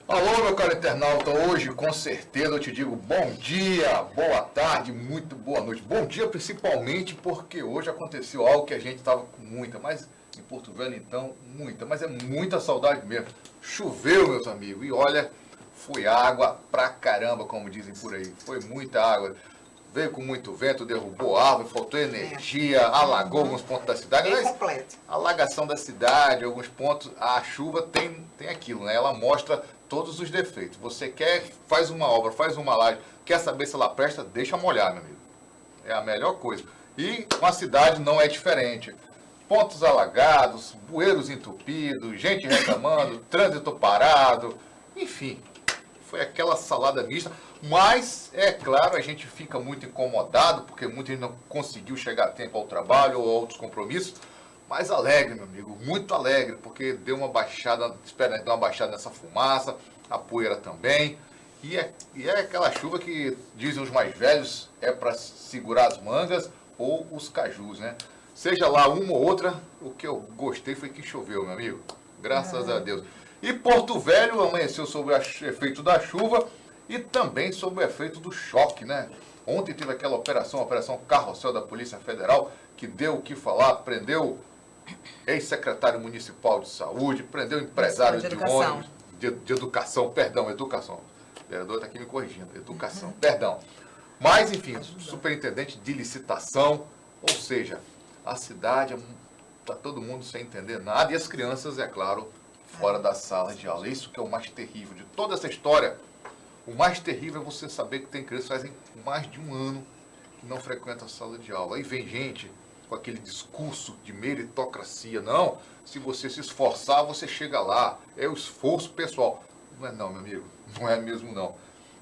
Alô, meu caro internauta, hoje com certeza eu te digo bom dia, boa tarde, muito boa noite. Bom dia principalmente porque hoje aconteceu algo que a gente estava com muita, mas em Porto Velho então, mas é muita saudade mesmo. Choveu, meus amigos, e olha, foi água pra caramba, como dizem por aí, foi muita água. Veio com muito vento, derrubou árvore, faltou energia, alagou alguns pontos da cidade. Bem completo. A alagação da cidade, alguns pontos, a chuva tem aquilo, né? Ela mostra todos os defeitos. Você quer, faz uma obra, faz uma laje, quer saber se ela presta, deixa molhar, meu amigo. É a melhor coisa. E com a cidade não é diferente. Pontos alagados, bueiros entupidos, gente reclamando, trânsito parado, enfim. Foi aquela salada mista, mas, é claro, a gente fica muito incomodado, porque muita gente não conseguiu chegar a tempo ao trabalho ou a outros compromissos, mas alegre, meu amigo, muito alegre, porque deu uma baixada, espera, deu uma baixada nessa fumaça, a poeira também, e é aquela chuva que, dizem os mais velhos, é para segurar as mangas ou os cajus, né? Seja lá uma ou outra, o que eu gostei foi que choveu, meu amigo, graças a Deus. E Porto Velho amanheceu sob o efeito da chuva e também sob o efeito do choque, né? Ontem teve aquela operação, a Operação Carrossel da Polícia Federal, que deu o que falar, prendeu ex-secretário municipal de saúde, prendeu empresário de ônibus, de educação, perdão, educação. O vereador está aqui me corrigindo, educação, perdão. Mas, enfim, superintendente de licitação, ou seja, a cidade está todo mundo sem entender nada e as crianças, é claro, fora da sala de aula. Isso que é o mais terrível de toda essa história. O mais terrível é você saber que tem crianças que fazem mais de um ano que não frequentam a sala de aula. Aí vem gente com aquele discurso de meritocracia. Não, se você se esforçar, você chega lá. É o esforço pessoal. Não é não, meu amigo. Não é mesmo não.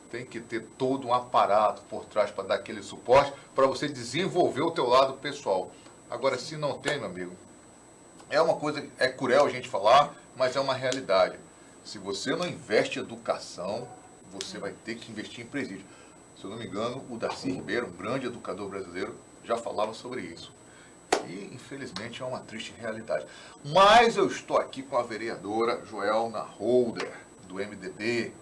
Tem que ter todo um aparato por trás para dar aquele suporte, para você desenvolver o teu lado pessoal. Agora, se não tem, meu amigo, é uma coisa, é cruel a gente falar, mas é uma realidade. Se você não investe em educação, você vai ter que investir em presídio. Se eu não me engano, o Darcy Ribeiro, um grande educador brasileiro, já falava sobre isso. E, infelizmente, é uma triste realidade. Mas eu estou aqui com a vereadora Joelna Holder, do MDB.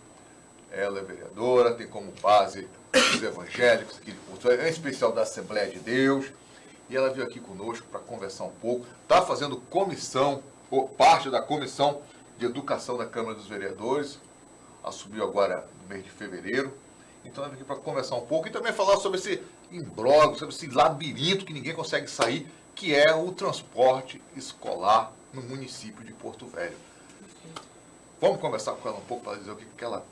Ela é vereadora, tem como base os evangélicos, em especial da Assembleia de Deus. E ela veio aqui conosco para conversar um pouco. Está fazendo comissão, ou parte da comissão de educação da Câmara dos Vereadores. Assumiu agora no mês de fevereiro. Então ela veio aqui para conversar um pouco e também falar sobre esse imbróglio, sobre esse labirinto que ninguém consegue sair, que é o transporte escolar no município de Porto Velho. Vamos conversar com ela um pouco para dizer o que ela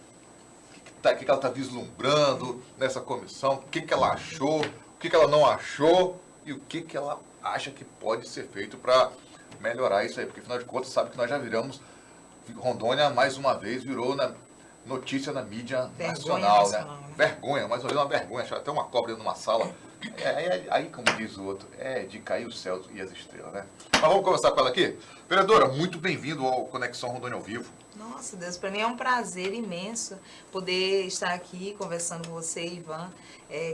está vislumbrando nessa comissão, o que ela achou, o que ela não achou e o que ela acha que pode ser feito para melhorar isso aí. Porque, afinal de contas, sabe que nós já viramos, Rondônia, mais uma vez, virou notícia na mídia nacional, né? Vergonha, mais ou menos uma vergonha. Achar até uma cobra numa sala. Aí, como diz o outro, é de cair os céus e as estrelas, né? Mas vamos conversar com ela aqui? Vereadora, muito bem-vindo ao Conexão Rondônia ao Vivo. Nossa, Deus, para mim é um prazer imenso poder estar aqui conversando com você, Ivan,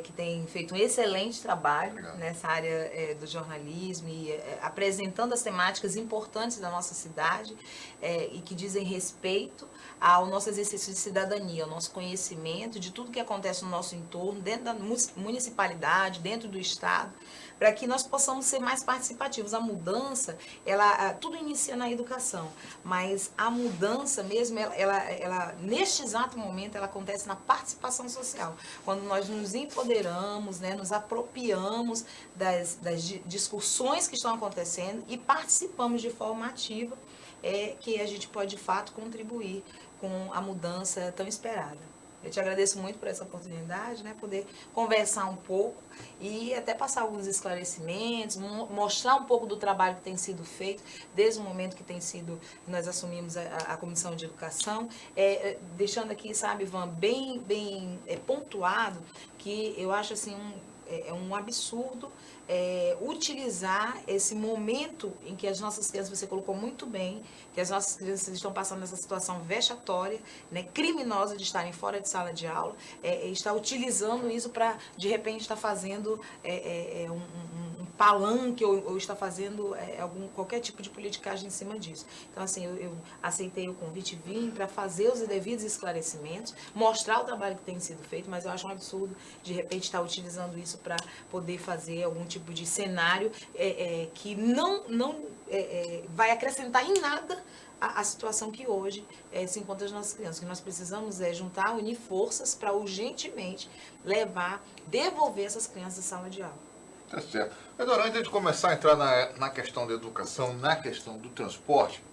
que tem feito um excelente trabalho nessa área do jornalismo e apresentando as temáticas importantes da nossa cidade e que dizem respeito ao nosso exercício de cidadania, ao nosso conhecimento de tudo que acontece no nosso entorno, dentro da municipalidade, dentro do estado, para que nós possamos ser mais participativos. A mudança, tudo inicia na educação, mas a mudança mesmo, ela neste exato momento, ela acontece na participação social. Quando nós nos empoderamos, né, nos apropriamos das discussões que estão acontecendo e participamos de forma ativa, que a gente pode, de fato, contribuir com a mudança tão esperada. Eu te agradeço muito por essa oportunidade, né, poder conversar um pouco e até passar alguns esclarecimentos, mostrar um pouco do trabalho que tem sido feito desde o momento que nós assumimos a Comissão de Educação, deixando aqui, sabe, Ivan, bem pontuado, que eu acho assim um absurdo utilizar esse momento em que as nossas crianças, você colocou muito bem, que as nossas crianças estão passando nessa situação vexatória, né, criminosa de estarem fora de sala de aula, está utilizando isso para, de repente, estar fazendo um palanque ou está fazendo qualquer tipo de politicagem em cima disso. Então, assim, eu aceitei o convite, vim para fazer os devidos esclarecimentos, mostrar o trabalho que tem sido feito, mas eu acho um absurdo, de repente, estar utilizando isso para poder fazer algum tipo de cenário que não vai acrescentar em nada a situação que hoje se encontra as nossas crianças. O que nós precisamos é juntar, unir forças para urgentemente devolver essas crianças à sala de aula. Tá certo. Agora, antes de começar a entrar na questão da educação, na questão do transporte,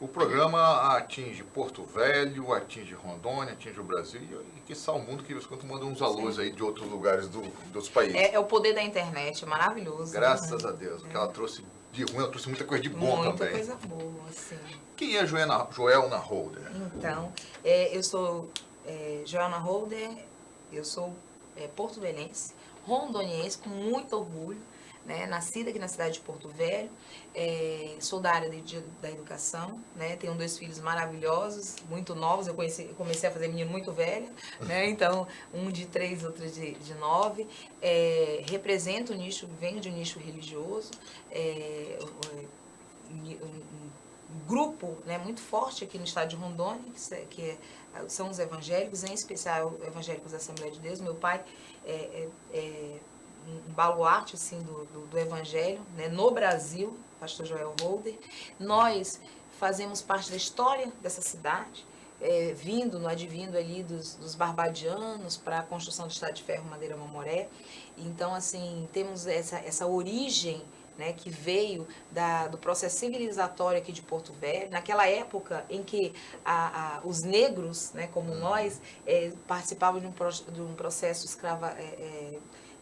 o programa atinge Porto Velho, atinge Rondônia, atinge o Brasil e que o mundo, que você manda uns alôs aí de outros lugares dos outros países. É o poder da internet, é maravilhoso. Graças a Deus, que ela trouxe de ruim, ela trouxe muita coisa de bom também. Muita coisa boa, sim. Quem é Joelna Holder? Então, eu sou Joelna Holder, eu sou porto-velhense, rondoniense, com muito orgulho, né? Nascida aqui na cidade de Porto Velho, sou da área da educação, né? Tenho 2 filhos maravilhosos, muito novos, eu comecei a fazer menino muito velho, né? Então, um de 3, outro de 9, represento o nicho, venho de um nicho religioso, um grupo, né, muito forte aqui no estado de Rondônia, são os evangélicos, em especial evangélicos da Assembleia de Deus. Meu pai é um baluarte assim, do evangelho, né, no Brasil, pastor Joel Holder. Nós fazemos parte da história dessa cidade, advindo ali dos barbadianos para a construção do Estado de Ferro, Madeira, Mamoré. Então, assim, temos essa origem, né, que veio do processo civilizatório aqui de Porto Velho, naquela época em que os negros, né, como nós, participavam de um processo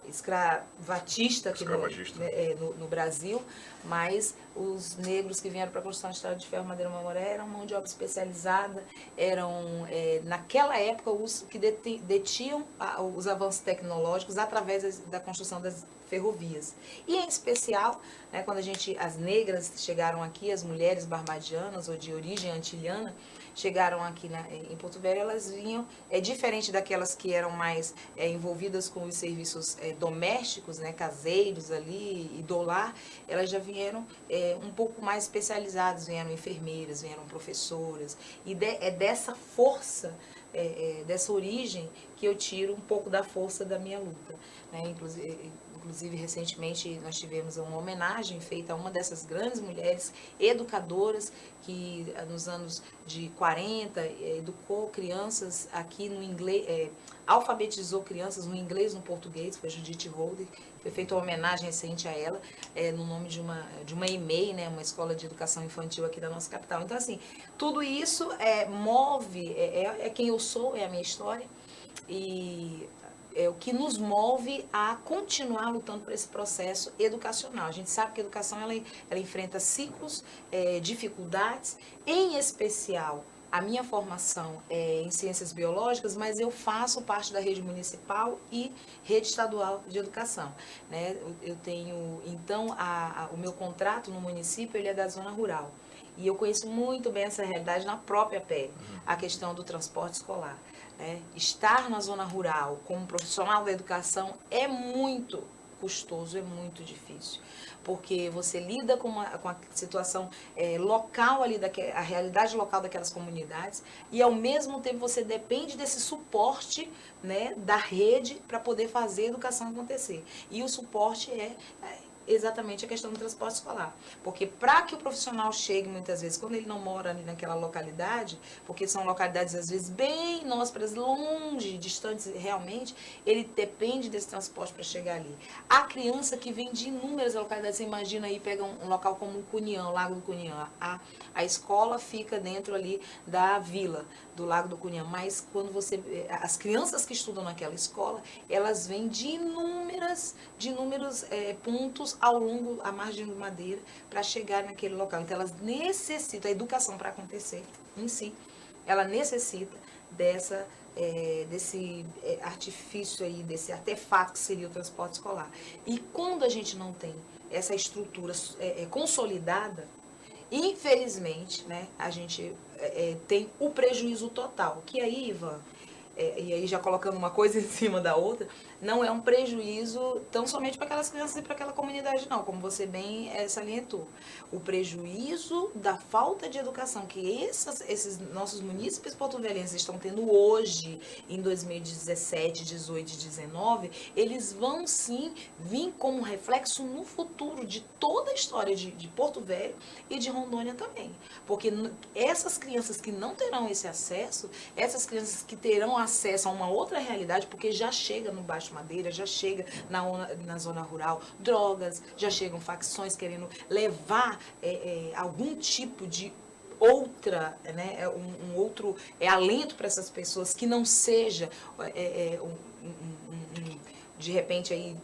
escravatista aqui no Brasil, mas os negros que vieram para a construção do Estrada de Ferro, Madeira, Mamoré eram mão de obra especializada, eram, naquela época, os que detinham os avanços tecnológicos através da construção das ferrovias. E, em especial, né, quando as negras chegaram aqui, as mulheres barbadianas ou de origem antilhana, chegaram aqui em Porto Velho, elas vinham, diferente daquelas que eram mais envolvidas com os serviços domésticos, né, caseiros ali e do lar, elas já vieram um pouco mais especializadas, vieram enfermeiras, vieram professoras, e é dessa força, dessa origem que eu tiro um pouco da força da minha luta, né? Inclusive, recentemente, nós tivemos uma homenagem feita a uma dessas grandes mulheres educadoras que, nos anos de 40, educou crianças aqui no inglês, alfabetizou crianças no inglês e no português, foi Judith Holder. Foi feita uma homenagem recente a ela, no nome de uma EMEI, né, uma escola de educação infantil aqui da nossa capital. Então, assim, tudo isso move, quem eu sou, é a minha história, e é o que nos move a continuar lutando por esse processo educacional. A gente sabe que a educação ela enfrenta ciclos, dificuldades, em especial a minha formação é em ciências biológicas, mas eu faço parte da rede municipal e rede estadual de educação, né? Eu tenho, então, o meu contrato no município ele é da zona rural. E eu conheço muito bem essa realidade na própria pele, a questão do transporte escolar. Estar na zona rural como profissional da educação é muito custoso, é muito difícil, porque você lida com a situação local ali, a realidade local daquelas comunidades, e ao mesmo tempo você depende desse suporte, né, da rede para poder fazer a educação acontecer. E o suporte é exatamente a questão do transporte escolar. Porque para que o profissional chegue, muitas vezes, quando ele não mora ali naquela localidade, porque são localidades, às vezes, bem inósperas, longe, distantes realmente, ele depende desse transporte para chegar ali. A criança que vem de inúmeras localidades, você imagina aí, pega um local como o Cunhã, o Lago do Cunhã. A escola fica dentro ali da vila do Lago do Cunhã, mas quando as crianças que estudam naquela escola, elas vêm de inúmeros pontos ao longo, à margem do Madeira, para chegar naquele local. Então, elas necessitam, a educação para acontecer em si, ela necessita desse artifício aí, desse artefato que seria o transporte escolar. E quando a gente não tem essa estrutura consolidada, infelizmente, né, a gente tem o prejuízo total. Que aí, Ivan, e aí já colocando uma coisa em cima da outra, não é um prejuízo tão somente para aquelas crianças e para aquela comunidade, não, como você bem salientou. O prejuízo da falta de educação que esses nossos munícipes porto-velhenses estão tendo hoje, em 2017, 18 e 19, eles vão sim vir como reflexo no futuro de toda a história de Porto Velho e de Rondônia também. Porque essas crianças que não terão esse acesso, essas crianças que terão acesso a uma outra realidade, porque já chega no Baixo Madeira, já chega na zona rural, drogas, já chegam facções querendo levar algum tipo de outra, né, um outro alento para essas pessoas que não seja de repente aí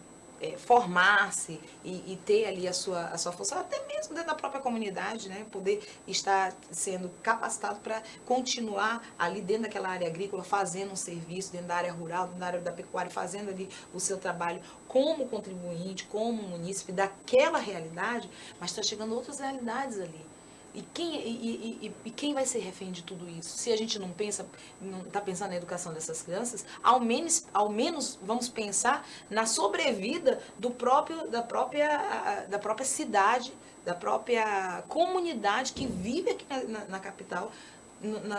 formar-se e ter ali a sua função, até mesmo dentro da própria comunidade, né? Poder estar sendo capacitado para continuar ali dentro daquela área agrícola, fazendo um serviço, dentro da área rural, dentro da área da pecuária, fazendo ali o seu trabalho como contribuinte, como munícipe daquela realidade, mas está chegando outras realidades ali. E quem vai ser refém de tudo isso? Se a gente não está pensando na educação dessas crianças, ao menos vamos pensar na sobrevida da própria cidade, da própria comunidade que vive aqui na capital,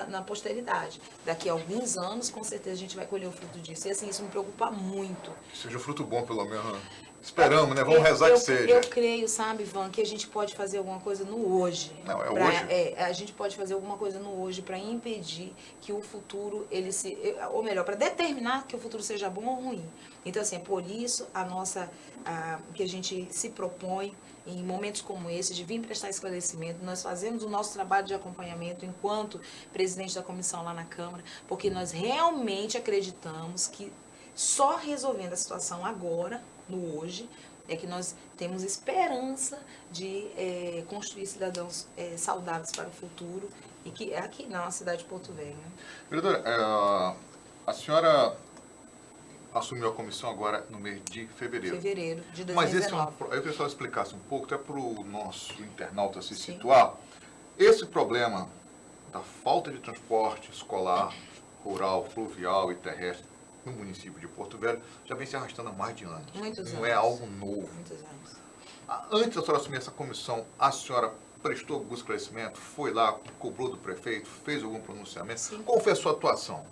na posteridade. Daqui a alguns anos, com certeza, a gente vai colher o fruto disso. E assim, isso me preocupa muito. Seja um fruto bom, pelo menos, né? Esperamos, né? Vamos rezar que seja. Eu creio, sabe, Ivan, que a gente pode fazer alguma coisa no hoje. Não, hoje? A gente pode fazer alguma coisa no hoje para impedir que o futuro, ou melhor, para determinar que o futuro seja bom ou ruim. Então, assim, é por isso que a gente se propõe, em momentos como esse, de vir prestar esclarecimento. Nós fazemos o nosso trabalho de acompanhamento enquanto presidente da comissão lá na Câmara, porque nós realmente acreditamos que só resolvendo a situação agora, no hoje, é que nós temos esperança de construir cidadãos saudáveis para o futuro, e que é aqui na cidade de Porto Velho. Né? Vereadora, a senhora assumiu a comissão agora no mês de fevereiro. Fevereiro de 2019. Mas esse eu queria que a senhora explicasse um pouco, até para o nosso internauta se situar, esse problema da falta de transporte escolar, rural, fluvial e terrestre no município de Porto Velho já vem se arrastando há mais de anos. Muitos anos. Não é algo novo. Muitos anos. Antes da senhora assumir essa comissão, a senhora prestou algum esclarecimento, foi lá, cobrou do prefeito, fez algum pronunciamento? Sim. Qual foi a sua atuação?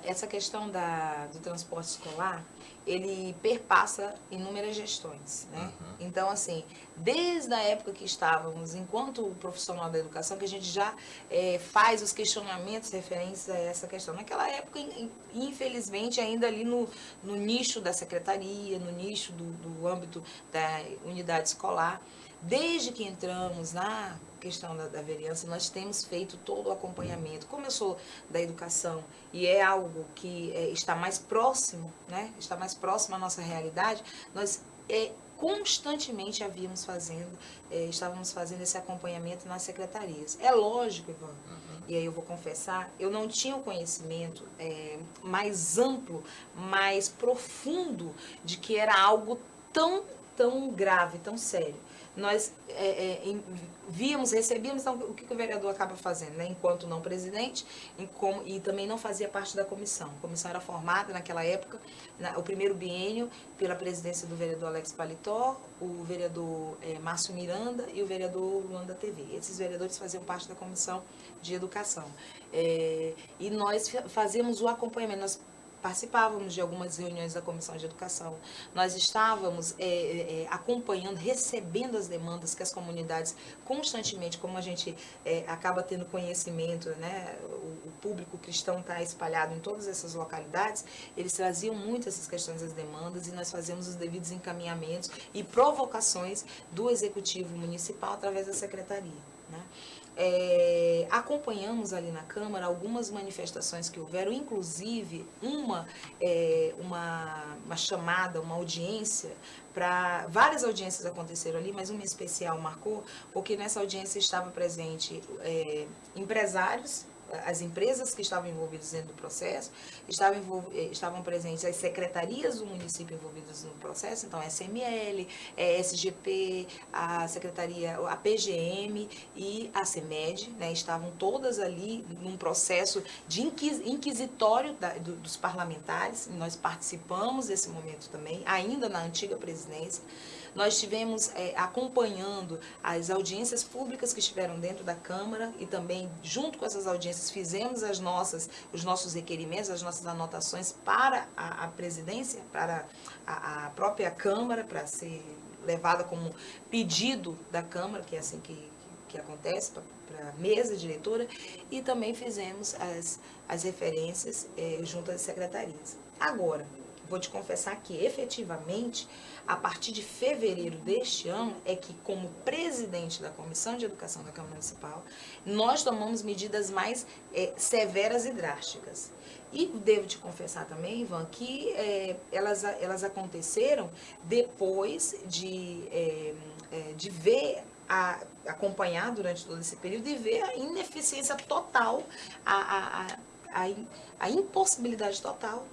Essa questão do transporte escolar, ele perpassa inúmeras gestões, né? Uhum. Então, assim, desde a época que estávamos, enquanto profissional da educação, que a gente já faz os questionamentos referentes a essa questão. Naquela época, infelizmente, ainda ali no nicho da secretaria, no nicho do âmbito da unidade escolar, desde que entramos na questão da vereança, nós temos feito todo o acompanhamento. Como eu sou da educação e é algo que está mais próximo, né? Está mais próximo à nossa realidade, nós constantemente estávamos fazendo esse acompanhamento nas secretarias. É lógico, Ivan, e aí eu vou confessar, eu não tinha o conhecimento mais amplo, mais profundo de que era algo tão grave, tão sério. Nós recebíamos, então, o que o vereador acaba fazendo, né? Enquanto não presidente, e também não fazia parte da comissão. A comissão era formada naquela época, o primeiro biênio, pela presidência do vereador Alex Paletó, o vereador Márcio Miranda e o vereador Luan da TV. Esses vereadores faziam parte da comissão de educação. E nós fazíamos o acompanhamento, nós participávamos de algumas reuniões da Comissão de Educação. Nós estávamos acompanhando, recebendo as demandas que as comunidades constantemente, como a gente acaba tendo conhecimento, né, o público cristão está espalhado em todas essas localidades, eles traziam muito essas questões das demandas e nós fazíamos os devidos encaminhamentos e provocações do Executivo Municipal através da Secretaria, né? Acompanhamos ali na Câmara algumas manifestações que houveram, inclusive uma chamada, uma audiência, várias audiências aconteceram ali, mas uma especial marcou, porque nessa audiência estava presente empresários as empresas que estavam envolvidas dentro do processo, estavam presentes as secretarias do município envolvidas no processo, então a SML, a SGP, a Secretaria, a PGM e a CEMED, né, estavam todas ali num processo de inquisitório dos parlamentares, e nós participamos desse momento também, ainda na antiga presidência. Nós estivemos acompanhando as audiências públicas que estiveram dentro da Câmara e também, junto com essas audiências, fizemos os nossos requerimentos, as nossas anotações para a presidência, para a própria Câmara, para ser levada como pedido da Câmara, que é assim que acontece, para a mesa diretora, e também fizemos as referências junto às secretarias. Agora, vou te confessar que, efetivamente, a partir de fevereiro deste ano, é que, como presidente da Comissão de Educação da Câmara Municipal, nós tomamos medidas mais severas e drásticas. E devo te confessar também, Ivan, que elas aconteceram depois de ver, acompanhar durante todo esse período e ver a ineficiência total, a impossibilidade total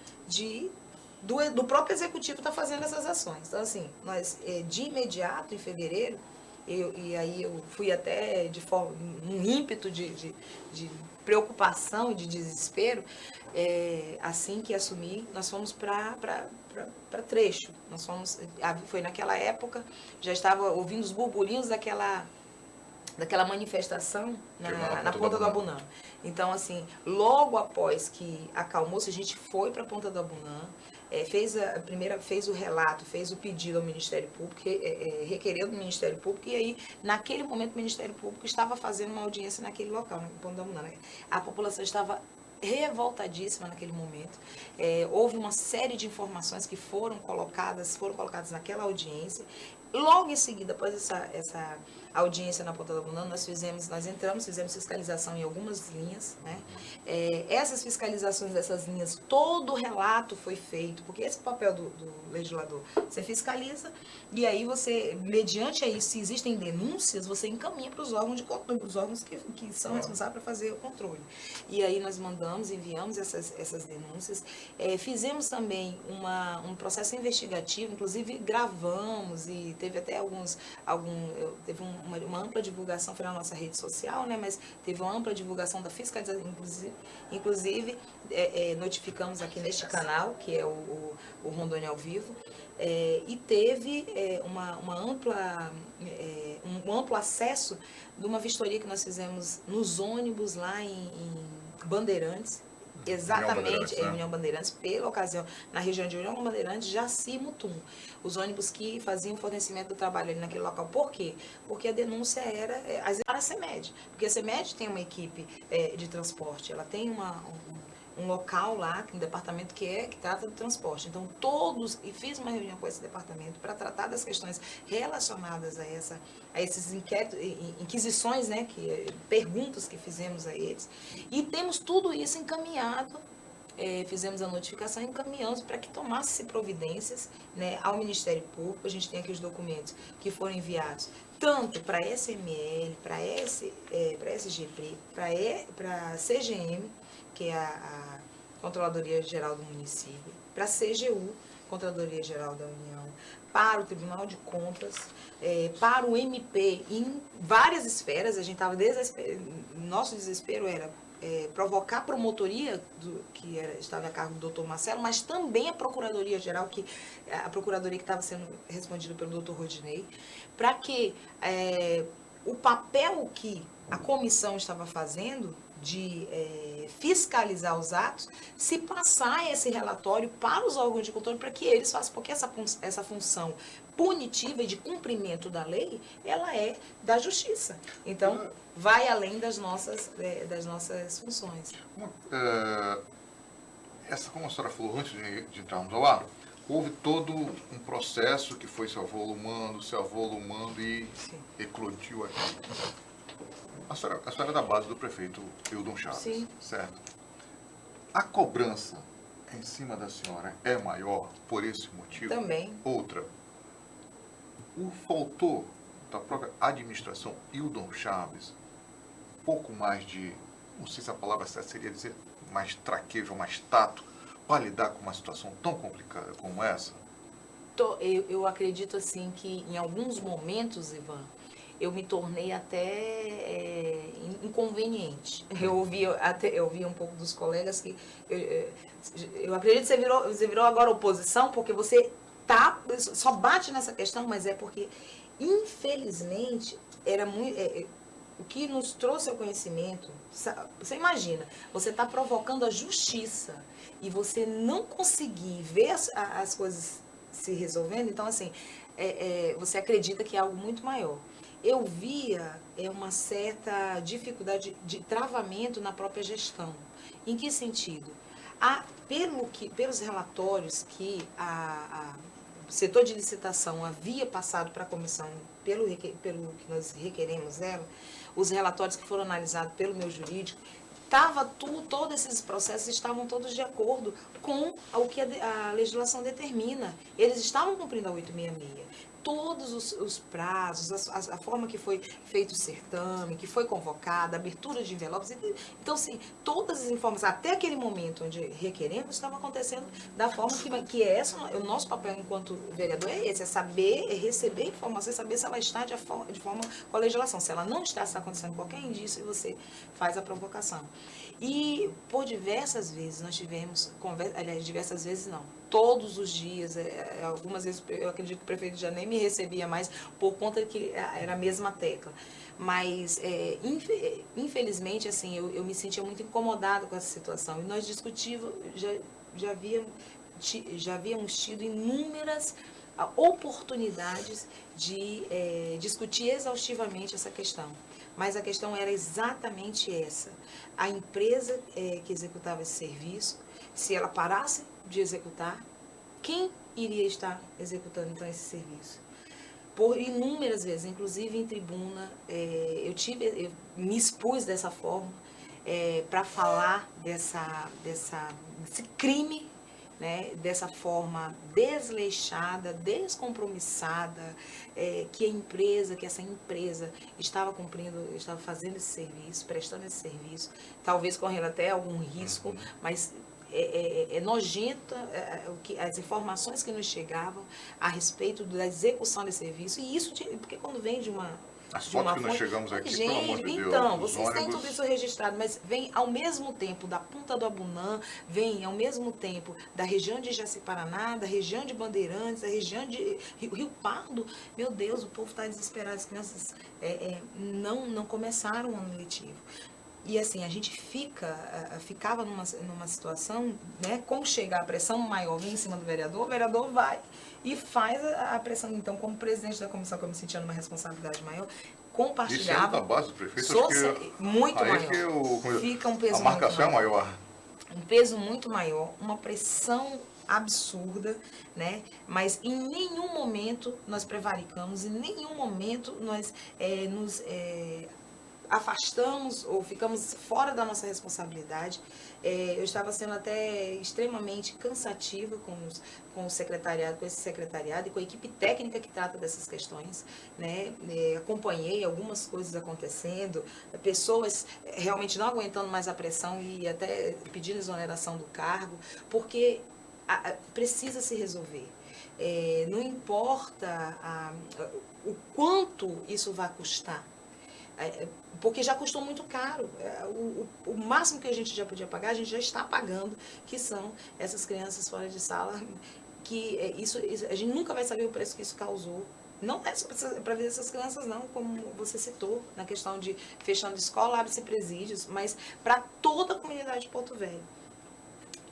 do próprio executivo estar fazendo essas ações. Então, assim, nós, de imediato, em fevereiro, e aí eu fui até de forma, um ímpeto de preocupação e de desespero, assim que assumi, nós fomos para Trecho. Foi naquela época, já estava ouvindo os burburinhos daquela manifestação na Ponta do Abunã. Então, assim, logo após que acalmou-se, a gente foi para a Ponta do Abunã, fez o relato, fez o pedido ao Ministério Público, requereu do Ministério Público, e aí, naquele momento, o Ministério Público estava fazendo uma audiência naquele local, na Ponta do Abunã. A população estava revoltadíssima naquele momento. Houve uma série de informações que foram colocadas naquela audiência. Logo em seguida, após essa audiência na Ponta do Abunã, nós fizemos fiscalização em algumas linhas, né? Essas fiscalizações dessas linhas, todo o relato foi feito, porque esse é o papel do legislador. Você fiscaliza e aí você, mediante isso, se existem denúncias, você encaminha para os órgãos de controle, os órgãos que são responsáveis para fazer o controle. E aí nós enviamos essas denúncias. Fizemos também um processo investigativo, inclusive gravamos e teve até teve uma ampla divulgação, foi na nossa rede social, né, mas teve uma ampla divulgação da fiscalização, inclusive notificamos aqui neste canal, que é o Rondônia ao Vivo, e teve um amplo acesso de uma vistoria que nós fizemos nos ônibus lá em Bandeirantes, exatamente, União Bandeirantes, pela ocasião, na região de União Bandeirantes, Jaci e Mutum. Os ônibus que faziam fornecimento do trabalho ali naquele local. Por quê? Porque a denúncia era a CEMED. Porque a CEMED tem uma equipe de transporte, ela tem um local lá, um departamento que trata do transporte. Então, e fiz uma reunião com esse departamento para tratar das questões relacionadas a esses inquisições, né, perguntas que fizemos a eles. E temos tudo isso encaminhado, fizemos a notificação e encaminhamos para que tomasse para né, ao Ministério Público. A gente tem aqui os documentos que foram enviados tanto para a SML, para a SGP, para a CGM, que é a Controladoria Geral do Município, para a CGU, Controladoria Geral da União, para o Tribunal de Contas, para o MP, em várias esferas. A gente estava desesperado. Nosso desespero era provocar a promotoria estava a cargo do doutor Marcelo, mas também a Procuradoria-Geral, a Procuradoria que estava sendo respondida pelo doutor Rodinei, para que o papel que a comissão estava fazendo de fiscalizar os atos, se passar esse relatório para os órgãos de controle, para que eles façam, porque essa função punitiva e de cumprimento da lei, ela é da justiça. Então, vai além das nossas funções. Como a senhora falou antes de entrarmos ao ar, houve todo um processo que foi se avolumando e eclodiu aqui. A senhora é da base do prefeito Hildon Chaves, sim, certo? A cobrança em cima da senhora é maior por esse motivo? Também. Outra, faltou da própria administração Hildon Chaves pouco mais de não sei se a palavra certa seria dizer mais traquejo, mais tato, para lidar com uma situação tão complicada como essa? Eu acredito assim que em alguns momentos, Ivan, eu me tornei até inconveniente. Eu ouvi um pouco dos colegas que eu acredito que você virou agora oposição porque você só bate nessa questão, mas é porque infelizmente era muito o que nos trouxe ao conhecimento. Você imagina, você está provocando a justiça e você não conseguir ver as coisas se resolvendo, então assim, você acredita que é algo muito maior. Eu via uma certa dificuldade de travamento na própria gestão. Em que sentido? Pelos relatórios que o setor de licitação havia passado para a comissão, pelo que nós requeremos dela, os relatórios que foram analisados pelo meu jurídico, todos esses processos estavam todos de acordo com o que a legislação determina. Eles estavam cumprindo a 866. Todos os prazos, a forma que foi feito o certame, que foi convocada, a abertura de envelopes. Então, sim, todas as informações, até aquele momento onde requeremos, estavam acontecendo da forma que é essa. O nosso papel enquanto vereador é esse, é receber informações, saber se ela está de forma com a legislação. Se ela não está, se está acontecendo qualquer indício, você faz a provocação. E por diversas vezes nós tivemos aliás, diversas vezes não, todos os dias, algumas vezes eu acredito que o prefeito já nem me recebia mais por conta que era a mesma tecla. Mas, infelizmente, assim, eu me sentia muito incomodada com essa situação. E nós discutíamos, já havíamos tido inúmeras oportunidades de discutir exaustivamente essa questão. Mas a questão era exatamente essa. A empresa que executava esse serviço, se ela parasse de executar, quem iria estar executando então esse serviço? Por inúmeras vezes, inclusive em tribuna, eu me expus dessa forma para falar desse crime, né, dessa forma desleixada, descompromissada, que essa empresa estava fazendo esse serviço, prestando esse serviço, talvez correndo até algum risco, mas é nojenta as informações que nos chegavam a respeito da execução desse serviço, e isso, porque quando vem de uma... As fotos que nós chegamos aqui, gente, pelo amor de Deus, então, vocês têm tudo isso registrado, mas vem ao mesmo tempo da Punta do Abunã, vem ao mesmo tempo da região de Jaci-Paraná, da região de Bandeirantes, da região de Rio Pardo. Meu Deus, o povo está desesperado, as crianças não começaram o ano letivo. E assim, a gente ficava numa situação, né, como chega a pressão maior vem em cima do vereador, o vereador vai e faz a pressão. Então, como presidente da comissão, que eu me sentia numa responsabilidade maior, compartilhava... Isso é da base do prefeito, acho que muito aí maior. Fica um peso a marcação muito é maior. Um peso muito maior, uma pressão absurda, né? Mas em nenhum momento nós prevaricamos, em nenhum momento nós nos afastamos ou ficamos fora da nossa responsabilidade. Eu estava sendo até extremamente cansativa com o secretariado, com esse secretariado e com a equipe técnica que trata dessas questões, né? Acompanhei algumas coisas acontecendo, pessoas realmente não aguentando mais a pressão e até pedindo exoneração do cargo, porque precisa se resolver. Não importa o quanto isso vai custar, porque já custou muito caro. O máximo que a gente já podia pagar, a gente já está pagando, que são essas crianças fora de sala, que isso a gente nunca vai saber o preço que isso causou. Não é só para ver essas crianças, não, como você citou, na questão de fechando escola, abre-se presídios, mas para toda a comunidade de Porto Velho.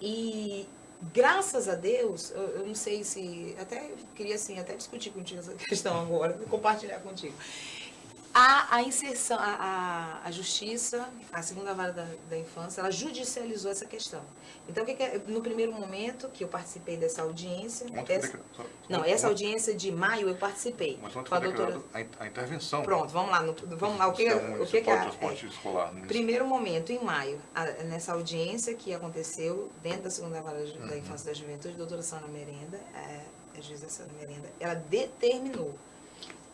E graças a Deus, eu não sei se... Até queria assim, até discutir contigo essa questão agora, compartilhar contigo. A inserção, a justiça, a segunda vara da infância, ela judicializou essa questão. Então, no primeiro momento que eu participei dessa audiência... Essa audiência de maio eu participei. Mas ontem foi declarada a intervenção. Pronto, vamos lá. O que é? Primeiro momento, em maio, nessa audiência que aconteceu dentro da segunda vara da infância e da juventude, a doutora Sandra Merenda, a juíza Sandra Merenda, ela determinou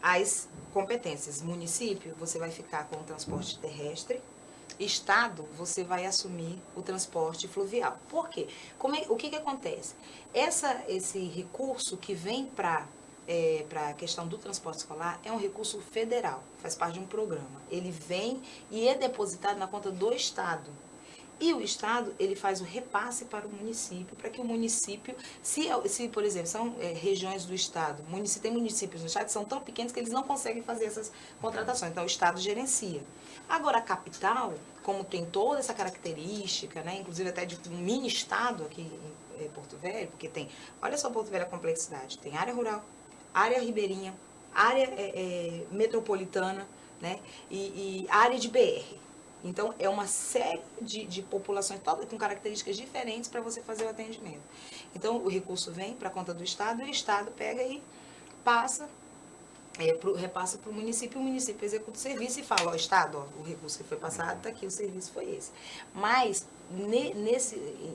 as competências. Município, você vai ficar com o transporte terrestre, Estado, você vai assumir o transporte fluvial. Por quê? O que acontece? Esse recurso que vem para a questão do transporte escolar é um recurso federal, faz parte de um programa. Ele vem e é depositado na conta do Estado. E o Estado, ele faz o repasse para o município, para que o município, se por exemplo, são regiões do Estado, tem municípios no Estado que são tão pequenos que eles não conseguem fazer essas contratações, então o Estado gerencia. Agora, a capital, como tem toda essa característica, né, inclusive até de um mini-estado aqui em Porto Velho, porque tem, olha só Porto Velho a complexidade, tem área rural, área ribeirinha, área metropolitana, né, e área de BR. Então, é uma série de populações todas com características diferentes para você fazer o atendimento. Então, o recurso vem para a conta do Estado e o Estado pega e repassa para o município executa o serviço e fala, ó, Estado, ó, o recurso que foi passado, está aqui, o serviço foi esse. Mas,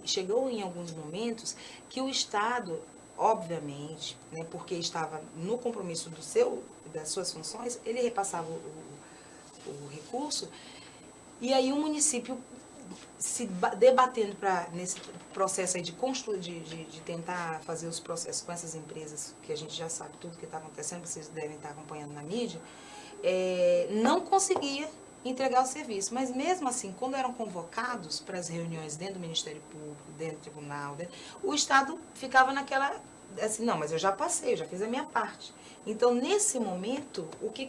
chegou em alguns momentos que o Estado, obviamente, né, porque estava no compromisso das suas funções, ele repassava o recurso. E aí o município se debatendo nesse processo aí de tentar fazer os processos com essas empresas, que a gente já sabe tudo que está acontecendo, vocês devem estar acompanhando na mídia, não conseguia entregar o serviço. Mas mesmo assim, quando eram convocados para as reuniões dentro do Ministério Público, dentro do Tribunal, o Estado ficava naquela, assim, não, mas eu já passei, eu já fiz a minha parte. Então, nesse momento, o que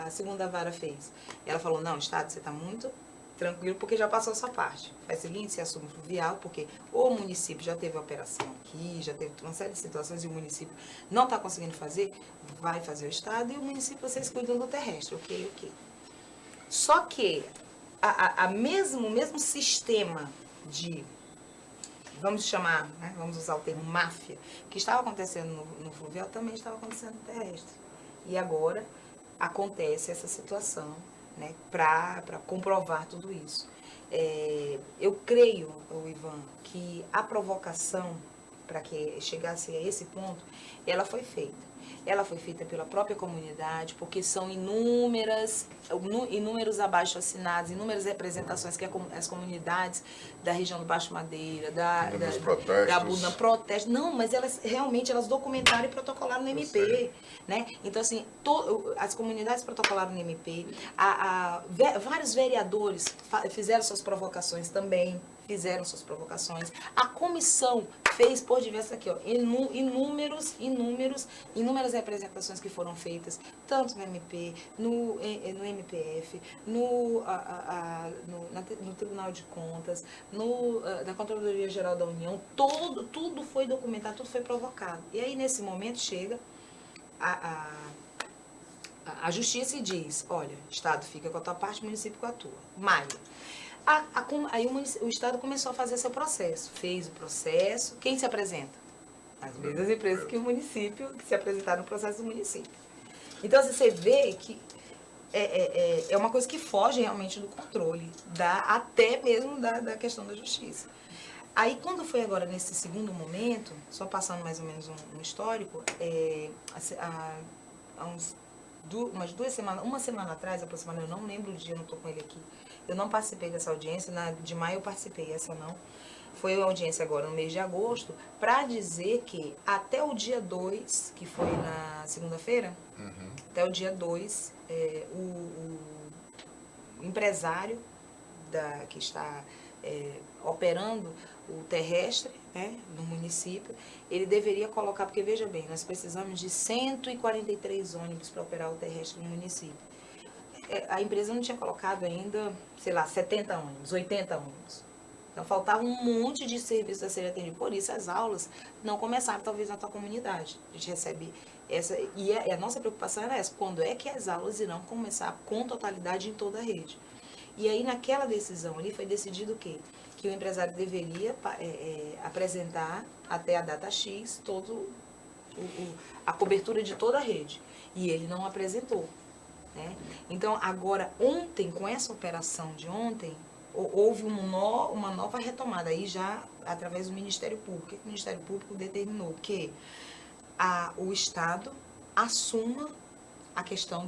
a segunda vara fez? Ela falou, não, Estado, você está muito tranquilo, porque já passou a sua parte. Faz o seguinte, você assume o fluvial, porque o município já teve operação aqui, já teve uma série de situações e o município não está conseguindo fazer, vai fazer o Estado e o município, vocês cuidam do terrestre, ok. Só que o mesmo sistema de, vamos chamar, né, vamos usar o termo máfia, que estava acontecendo no fluvial, também estava acontecendo no terrestre. E agora acontece essa situação, né, para comprovar tudo isso. Eu creio, Ivan, que a provocação para que chegasse a esse ponto, ela foi feita. Ela foi feita pela própria comunidade, porque são inúmeros abaixo-assinados, inúmeras representações que as comunidades da região do Baixo Madeira, da Buna protestam. Não, mas elas realmente documentaram e protocolaram no MP. Né? Então, assim, as comunidades protocolaram no MP, vários vereadores fizeram suas provocações também, a comissão fez por diversas aqui, ó, inúmeras representações que foram feitas, tanto no MP, no MPF, no Tribunal de Contas, na Controladoria Geral da União, tudo foi documentado, tudo foi provocado. E aí, nesse momento, chega a Justiça e diz, olha, Estado fica com a tua parte, município com a tua. Maio. Aí o Estado começou a fazer seu processo. Fez o processo. Quem se apresenta? As mesmas empresas que o município, que se apresentaram no processo do município. Então, assim, você vê que é uma coisa que foge realmente do controle, até mesmo da questão da justiça. Aí, quando foi agora nesse segundo momento, só passando mais ou menos um histórico, umas 2 semanas, uma semana atrás, aproximadamente, eu não lembro o dia, eu não estou com ele aqui, eu não participei dessa audiência, de maio eu participei, essa não. Foi uma audiência agora no mês de agosto, para dizer que até o dia 2, que foi na segunda-feira, até o dia 2, o empresário que está operando o terrestre, né, no município, ele deveria colocar, porque veja bem, nós precisamos de 143 ônibus para operar o terrestre no município. A empresa não tinha colocado ainda, sei lá, 70 ônibus, 80 ônibus. Então, faltava um monte de serviços a serem atendidos. Por isso, as aulas não começaram, talvez, na tua comunidade. A gente recebe essa... E a nossa preocupação era essa. Quando é que as aulas irão começar com totalidade em toda a rede? E aí, naquela decisão ali, foi decidido o quê? Que o empresário deveria apresentar, até a data X, a cobertura de toda a rede. E ele não apresentou. Né? Então, agora, ontem, com essa operação de ontem, houve uma nova retomada, aí já através do Ministério Público. O Ministério Público determinou que o Estado assuma a questão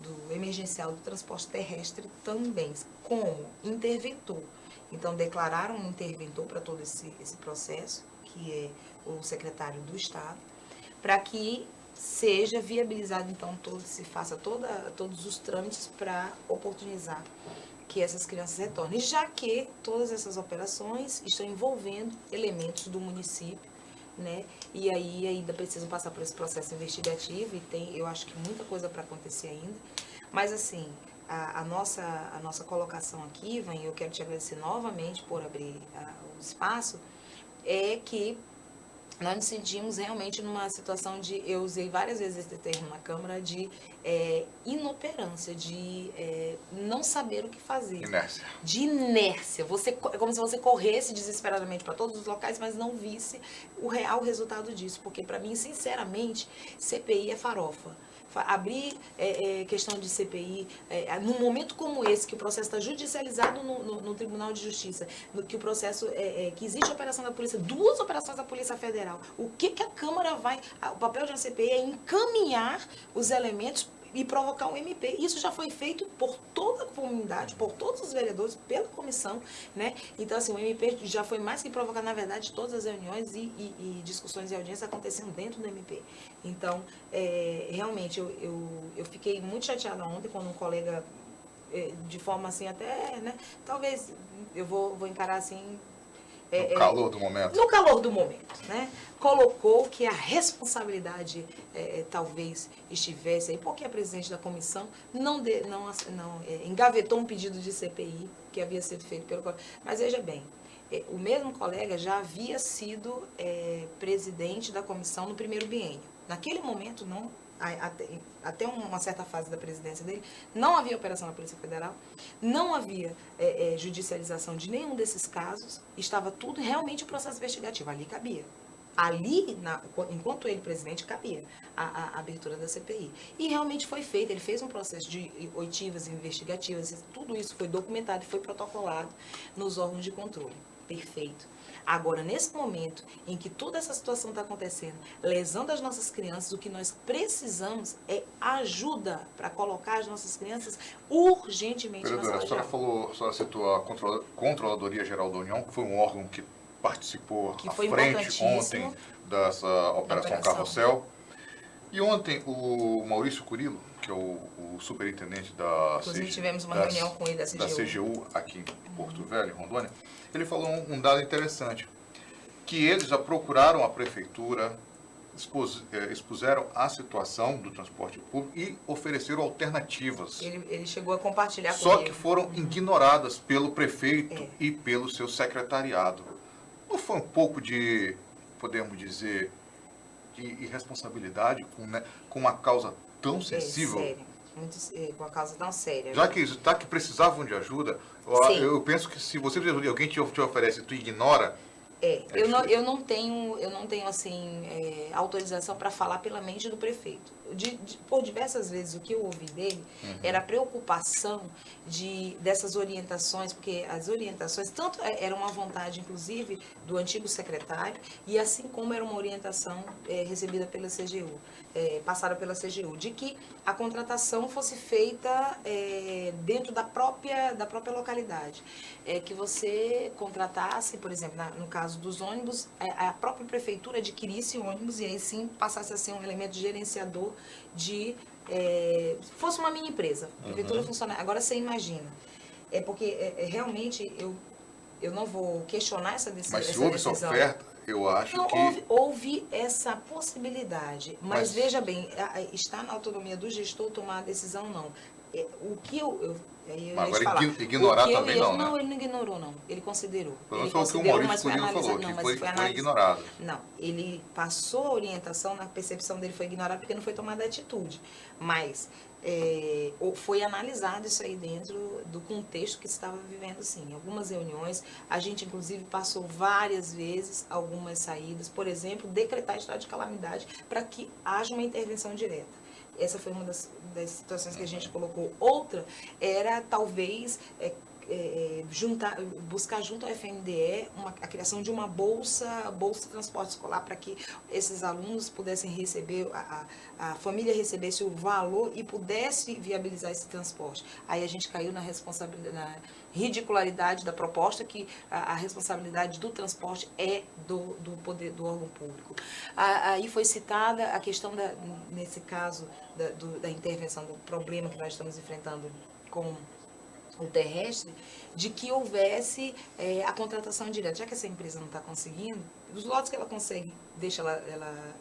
do emergencial do transporte terrestre também, como interventor. Então, declararam um interventor para todo esse processo, que é o secretário do Estado, para que seja viabilizado, então, se faça todos os trâmites para oportunizar que essas crianças retornem, já que todas essas operações estão envolvendo elementos do município, né? E aí ainda precisam passar por esse processo investigativo e tem, eu acho que muita coisa para acontecer ainda. Mas assim, a nossa colocação aqui, Ivan, e eu quero te agradecer novamente por abrir o espaço, é que nós nos sentimos realmente numa situação de, eu usei várias vezes esse termo na Câmara, de inoperância, de não saber o que fazer. Inércia. De inércia. É como se você corresse desesperadamente para todos os locais, mas não visse o real resultado disso. Porque, para mim, sinceramente, CPI é farofa. Abrir questão de CPI, num momento como esse, que o processo está judicializado no Tribunal de Justiça, que o processo, que existe a operação da polícia, 2 operações da Polícia Federal, o que a Câmara vai... O papel de uma CPI é encaminhar os elementos e provocar um MP. Isso já foi feito por toda a comunidade, por todos os vereadores, pela comissão, né? Então, assim, o MP já foi mais que provocar, na verdade, todas as reuniões e discussões e audiências acontecendo dentro do MP. Então, realmente, eu fiquei muito chateada ontem quando um colega, de forma assim, até, né? Talvez eu vou encarar assim... No calor do momento. No calor do momento, né? Colocou que a responsabilidade talvez estivesse aí, porque a presidente da comissão não engavetou um pedido de CPI que havia sido feito pelo colega. Mas veja bem, o mesmo colega já havia sido presidente da comissão no primeiro biênio. Naquele momento, não, até uma certa fase da presidência dele, não havia operação na Polícia Federal, não havia judicialização de nenhum desses casos, estava tudo realmente o processo investigativo, ali cabia. Ali, enquanto ele presidente, cabia a abertura da CPI. E realmente foi feito, ele fez um processo de oitivas investigativas, tudo isso foi documentado e foi protocolado nos órgãos de controle. Perfeito. Agora, nesse momento em que toda essa situação está acontecendo, lesando as nossas crianças, o que nós precisamos é ajuda para colocar as nossas crianças urgentemente na sala de aula. A senhora citou a Controladoria Geral da União, que foi um órgão que participou à frente ontem dessa Operação Carrossel. E ontem o Maurício Curilo, que é o superintendente Inclusive tivemos uma reunião com ele da CGU aqui em Porto Velho, em Rondônia, ele falou um dado interessante, que eles já procuraram a prefeitura, expuseram a situação do transporte público e ofereceram alternativas. Ele chegou a compartilhar comigo. Só que foram ignoradas pelo prefeito e pelo seu secretariado. Não foi um pouco de, podemos dizer, de irresponsabilidade com uma causa tão sensível? Sério. Com uma causa tão séria. Já que precisavam de ajuda, eu penso que se você precisa de alguém te oferece e tu ignora... Eu não tenho assim, autorização para falar pela mente do prefeito. Por diversas vezes o que eu ouvi dele era a preocupação dessas orientações, porque as orientações, tanto era uma vontade, inclusive, do antigo secretário, e assim como era uma orientação recebida pela CGU, passada pela CGU, de que a contratação fosse feita dentro da própria localidade. Que você contratasse, por exemplo, no caso dos ônibus, a própria prefeitura adquirisse ônibus e aí sim passasse a ser um elemento gerenciador fosse uma mini empresa, a prefeitura funcionar. Agora você imagina, porque realmente eu não vou questionar essa decisão. Mas se houve essa oferta, eu acho que... Houve essa possibilidade, mas veja bem, está na autonomia do gestor tomar a decisão, não. O que agora ignorar também não, né? Não, ele não ignorou, não. Ele considerou. Ele considerou, o Maurício Curilo falou, que foi ignorado. Não, ele passou a orientação, na percepção dele foi ignorado porque não foi tomada atitude. Mas foi analisado isso aí dentro do contexto que se estava vivendo, sim. Em algumas reuniões, a gente inclusive passou várias vezes algumas saídas, por exemplo, decretar estado de calamidade para que haja uma intervenção direta. Essa foi uma das situações que a gente colocou. Outra era, talvez, buscar junto ao FNDE a criação de uma bolsa de transporte escolar para que esses alunos pudessem receber, a família recebesse o valor e pudesse viabilizar esse transporte. Aí a gente caiu na responsabilidade, na ridicularidade da proposta, que a responsabilidade do transporte é do poder do órgão público. Aí foi citada a questão, nesse caso, da intervenção, do problema que nós estamos enfrentando com o terrestre, de que houvesse a contratação direta. Já que essa empresa não está conseguindo, os lotes que ela consegue, deixa ela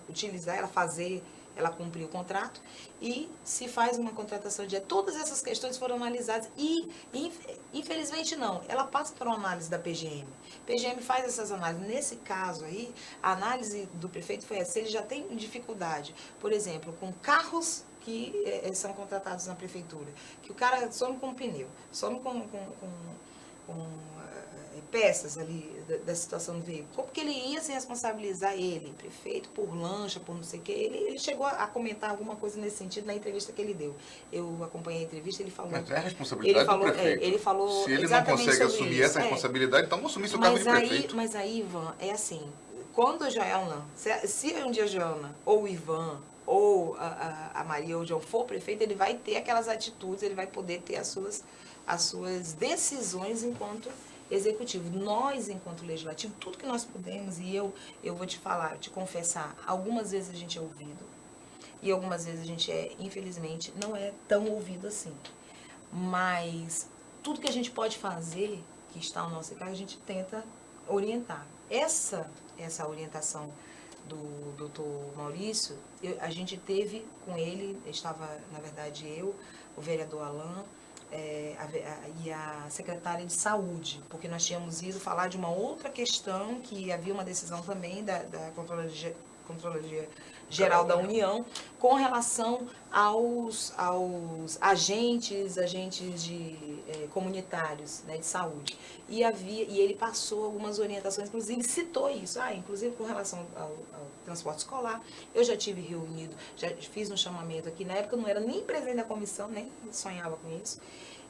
utilizar, ela fazer, ela cumprir o contrato e se faz uma contratação direta. Todas essas questões foram analisadas e, infelizmente não, ela passa por uma análise da PGM. PGM faz essas análises. Nesse caso aí, a análise do prefeito foi essa: se ele já tem dificuldade, por exemplo, com carros que são contratados na prefeitura, que o cara some com pneu, some com peças ali da situação do veículo. Como que ele ia se responsabilizar, ele, prefeito, por lancha, por não sei o quê? Ele chegou a comentar alguma coisa nesse sentido na entrevista que ele deu. Eu acompanhei a entrevista, ele falou... Mas é a responsabilidade do prefeito. Ele falou se ele não consegue assumir essa responsabilidade, então vamos assumir seu cargo de prefeito. Mas aí, Ivan, é assim, quando o Joelma, se um dia a Joelma, ou o Ivan, ou a Maria ou o João for prefeito, ele vai ter aquelas atitudes, ele vai poder ter as suas decisões enquanto executivo. Nós, enquanto legislativo, tudo que nós podemos, e eu vou te falar, te confessar, algumas vezes a gente é ouvido, e algumas vezes a gente infelizmente, não é tão ouvido assim. Mas tudo que a gente pode fazer, que está ao nosso cargo, a gente tenta orientar. Essa orientação do doutor Maurício, a gente teve com ele, estava, na verdade, o vereador Alain, e a secretária de saúde, porque nós tínhamos ido falar de uma outra questão, que havia uma decisão também da Controladoria Geral da União, com relação aos agentes comunitários, né, de saúde. E ele passou algumas orientações, inclusive citou isso, inclusive com relação ao transporte escolar. Eu já tive reunido, já fiz um chamamento aqui, na época eu não era nem presidente da comissão, nem sonhava com isso,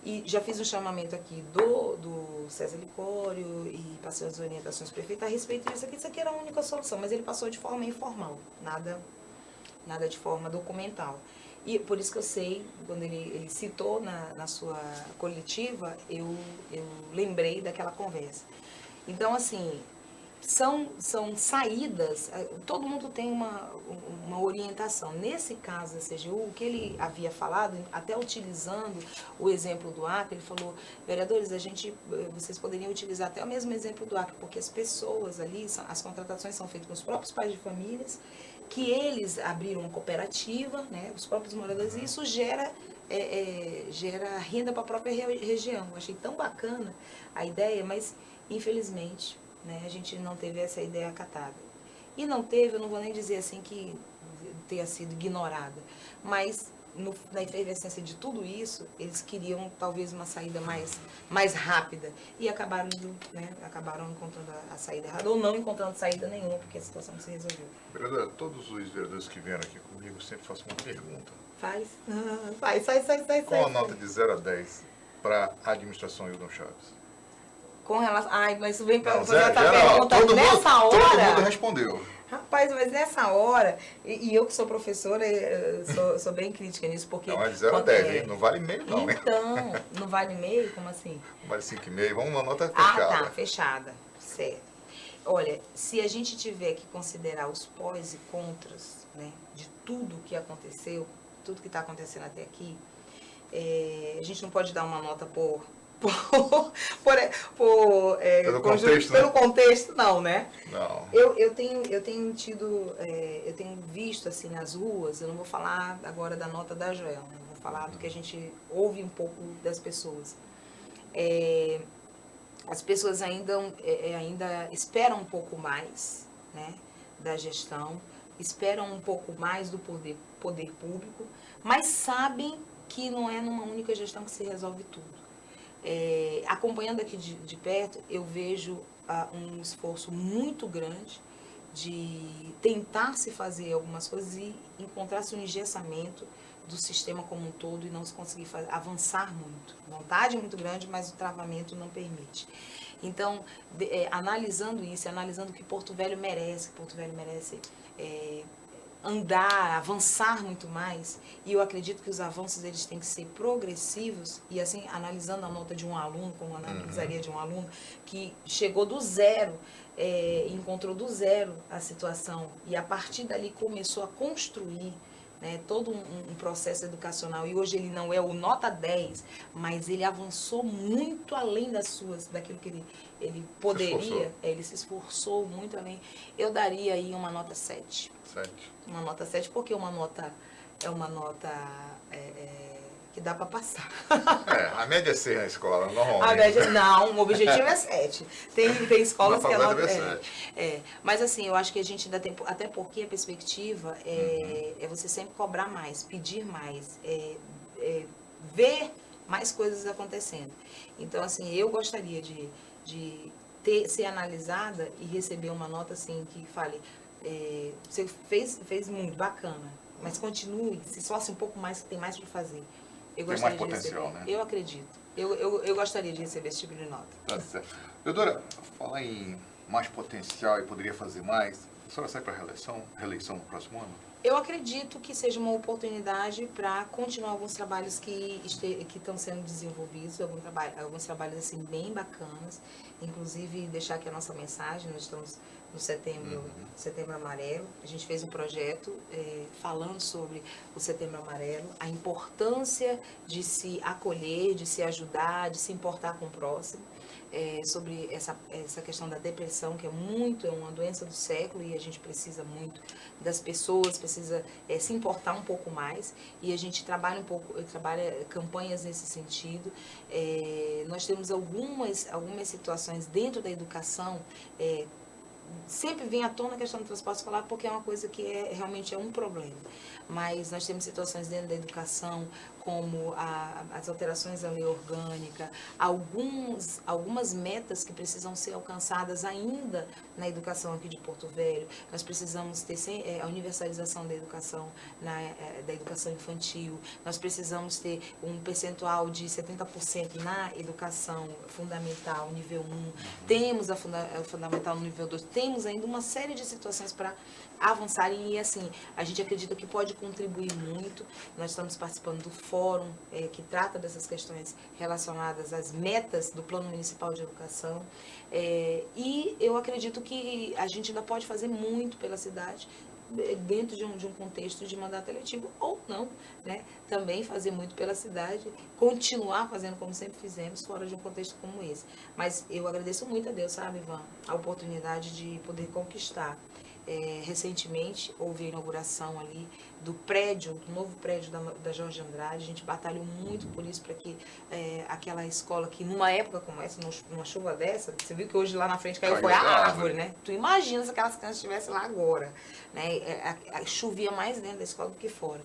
e já fiz um chamamento aqui do César Licório e passei as orientações do prefeito a respeito disso aqui. Isso aqui era a única solução, mas ele passou de forma informal, nada de forma documental. E por isso que eu sei, quando ele citou na sua coletiva, eu lembrei daquela conversa. Então, assim, são saídas, todo mundo tem uma orientação. Nesse caso da CGU, o que ele havia falado, até utilizando o exemplo do Acre, ele falou: vereadores, vocês poderiam utilizar até o mesmo exemplo do Acre, porque as pessoas ali, as contratações são feitas com os próprios pais de famílias, que eles abriram uma cooperativa, né, os próprios moradores, e isso gera renda para a própria região. Eu achei tão bacana a ideia, mas infelizmente, né, a gente não teve essa ideia acatada. E não teve, eu não vou nem dizer assim que tenha sido ignorada, mas na efervescência de tudo isso, eles queriam talvez uma saída mais rápida e acabaram encontrando a saída errada, ou não encontrando saída nenhuma, porque a situação não se resolveu. Vereadora, todos os vereadores que vieram aqui comigo sempre faço uma pergunta. Faz. Qual a nota de 0 a 10 para a administração Hildon Chaves? Com relação... mas isso vem para outra pergunta nessa hora. Todo mundo respondeu. Rapaz, mas nessa hora, e eu que sou professora, sou bem crítica nisso, porque... Não, é de 0 a 10, hein? Não vale meio não, hein? Então, não vale meio? Como assim? Não vale 5,5, vamos uma nota fechada. Tá, fechada, certo. Olha, se a gente tiver que considerar os pós e contras, né, de tudo que aconteceu, tudo que está acontecendo até aqui, a gente não pode dar uma nota pelo contexto, né? Pelo contexto, não, né? Não. Eu tenho visto assim nas ruas, eu não vou falar agora da nota da Joel, né? Vou falar do que a gente ouve um pouco das pessoas. As pessoas ainda esperam um pouco mais, né, da gestão, esperam um pouco mais do poder público, mas sabem que não é numa única gestão que se resolve tudo. Acompanhando aqui de perto, eu vejo um esforço muito grande de tentar se fazer algumas coisas e encontrar-se um engessamento do sistema como um todo e não se conseguir avançar muito. Vontade é muito grande, mas o travamento não permite. Então, analisando isso, analisando o que Porto Velho merece, andar, avançar muito mais, e eu acredito que os avanços eles têm que ser progressivos, e assim, analisando a nota de um aluno, como eu analisaria de um aluno que chegou do zero, encontrou do zero a situação, e a partir dali começou a construir, né, todo um processo educacional, e hoje ele não é o nota 10, mas ele avançou muito além daquilo que ele poderia, ele se esforçou muito além. Eu daria aí uma nota 7. 7. Uma nota 7, porque uma nota é uma nota que dá para passar. A média é 6 na escola, normalmente. A média, não, o objetivo é 7. Tem escolas que a nota mas assim, eu acho que a gente ainda tem, até porque a perspectiva é você sempre cobrar mais, pedir mais, ver mais coisas acontecendo. Então, assim, eu gostaria de ser analisada e receber uma nota assim que fale, você fez muito bacana, mas continue, se esforce um pouco mais, que tem mais para fazer. Eu tem mais potencial, né? Eu acredito. Eu gostaria de receber esse tipo de nota. Tá certo. Doutora, falar em mais potencial e poderia fazer mais, a senhora sai para reeleição no próximo ano? Eu acredito que seja uma oportunidade para continuar alguns trabalhos que estão sendo desenvolvidos, alguns trabalhos assim bem bacanas, inclusive deixar aqui a nossa mensagem. Nós estamos no Setembro Amarelo. A gente fez um projeto falando sobre o Setembro Amarelo, a importância de se acolher, de se ajudar, de se importar com o próximo. Sobre essa questão da depressão, que é uma doença do século, e a gente precisa muito das pessoas, precisa se importar um pouco mais, e a gente trabalha campanhas nesse sentido. Nós temos algumas situações dentro da educação, sempre vem à tona a questão do transporte escolar, porque é uma coisa que realmente é um problema. Mas nós temos situações dentro da educação, como as alterações da lei orgânica, algumas metas que precisam ser alcançadas ainda na educação aqui de Porto Velho. Nós precisamos ter a universalização da educação, da educação infantil. Nós precisamos ter um percentual de 70% na educação fundamental, nível 1. Temos a fundamental no nível 2. Temos ainda uma série de situações para avançarem, e assim, a gente acredita que pode contribuir muito. Nós estamos participando do fórum que trata dessas questões relacionadas às metas do Plano Municipal de Educação, e eu acredito que a gente ainda pode fazer muito pela cidade, dentro de um contexto de mandato eletivo, ou não, né? Também fazer muito pela cidade, continuar fazendo como sempre fizemos, fora de um contexto como esse. Mas eu agradeço muito a Deus, sabe, Ivan, a oportunidade de poder conquistar. Recentemente houve a inauguração ali do novo prédio da Jorge Andrade. A gente batalhou muito por isso, para que aquela escola que numa época como essa, numa chuva dessa, você viu que hoje lá na frente foi a árvore, né? Tu imagina se aquelas crianças estivessem lá agora, né? Chovia mais dentro da escola do que fora.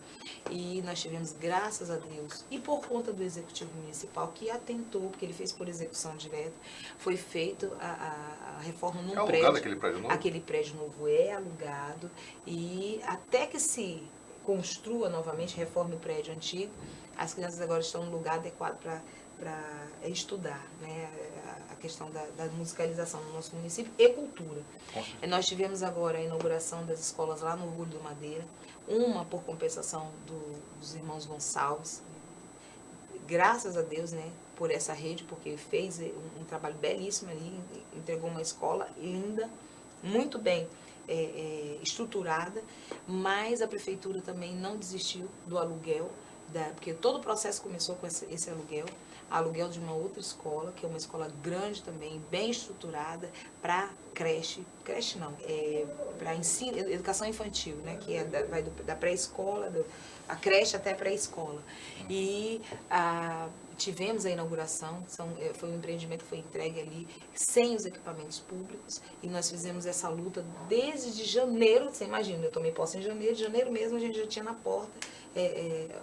E nós tivemos, graças a Deus, e por conta do Executivo Municipal, que atentou, porque ele fez por execução direta, foi feita a reforma num prédio. É alugado aquele prédio novo? Aquele prédio novo é alugado, e até que se construa novamente, reforme o prédio antigo, as crianças agora estão no lugar adequado para estudar, né? A questão da musicalização no nosso município e cultura. Nós tivemos agora a inauguração das escolas lá no Orgulho do Madeira, uma por compensação dos irmãos Gonçalves, graças a Deus, né, por essa rede, porque fez um trabalho belíssimo ali, entregou uma escola linda, muito bem estruturada, mas a prefeitura também não desistiu do aluguel, porque todo o processo começou com esse aluguel de uma outra escola, que é uma escola grande também, bem estruturada, para creche não, para ensino, educação infantil, né, que vai da pré-escola, a creche até a pré-escola. E tivemos a inauguração, foi um empreendimento que foi entregue ali sem os equipamentos públicos, e nós fizemos essa luta desde janeiro. Você imagina, eu tomei posse em janeiro, de janeiro mesmo a gente já tinha na porta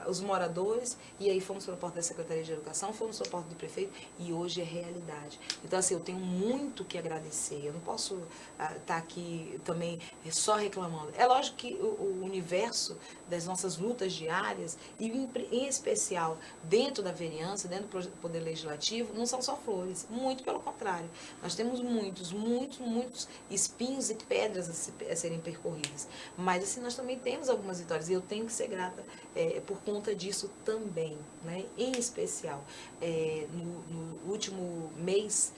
os moradores, e aí fomos para a porta da Secretaria de Educação, fomos para a porta do prefeito, e hoje é realidade. Então, assim, eu tenho muito que agradecer. Eu não posso estar aqui também só reclamando. É lógico que o universo das nossas lutas diárias, e em especial dentro da vereança, dentro do Poder Legislativo, não são só flores. Muito pelo contrário. Nós temos muitos espinhos e pedras a serem percorridas. Mas, assim, nós também temos algumas vitórias, e eu tenho que ser grata por conta disso também, né? Em especial, no último mês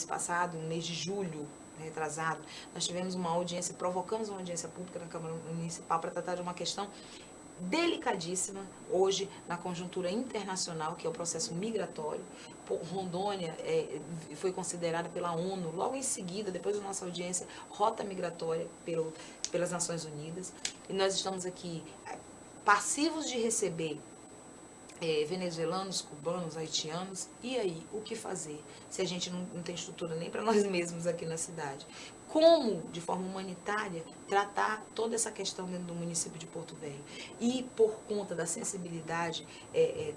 passado, no mês de julho, retrasado, nós tivemos uma audiência, provocamos uma audiência pública na Câmara Municipal para tratar de uma questão delicadíssima hoje na conjuntura internacional, que é o processo migratório. Rondônia foi considerada pela ONU, logo em seguida, depois da nossa audiência, rota migratória pelas Nações Unidas. E nós estamos aqui passivos de receber venezuelanos, cubanos, haitianos. E aí, o que fazer se a gente não tem estrutura nem para nós mesmos aqui na cidade? Como, de forma humanitária, tratar toda essa questão dentro do município de Porto Velho? E por conta da sensibilidade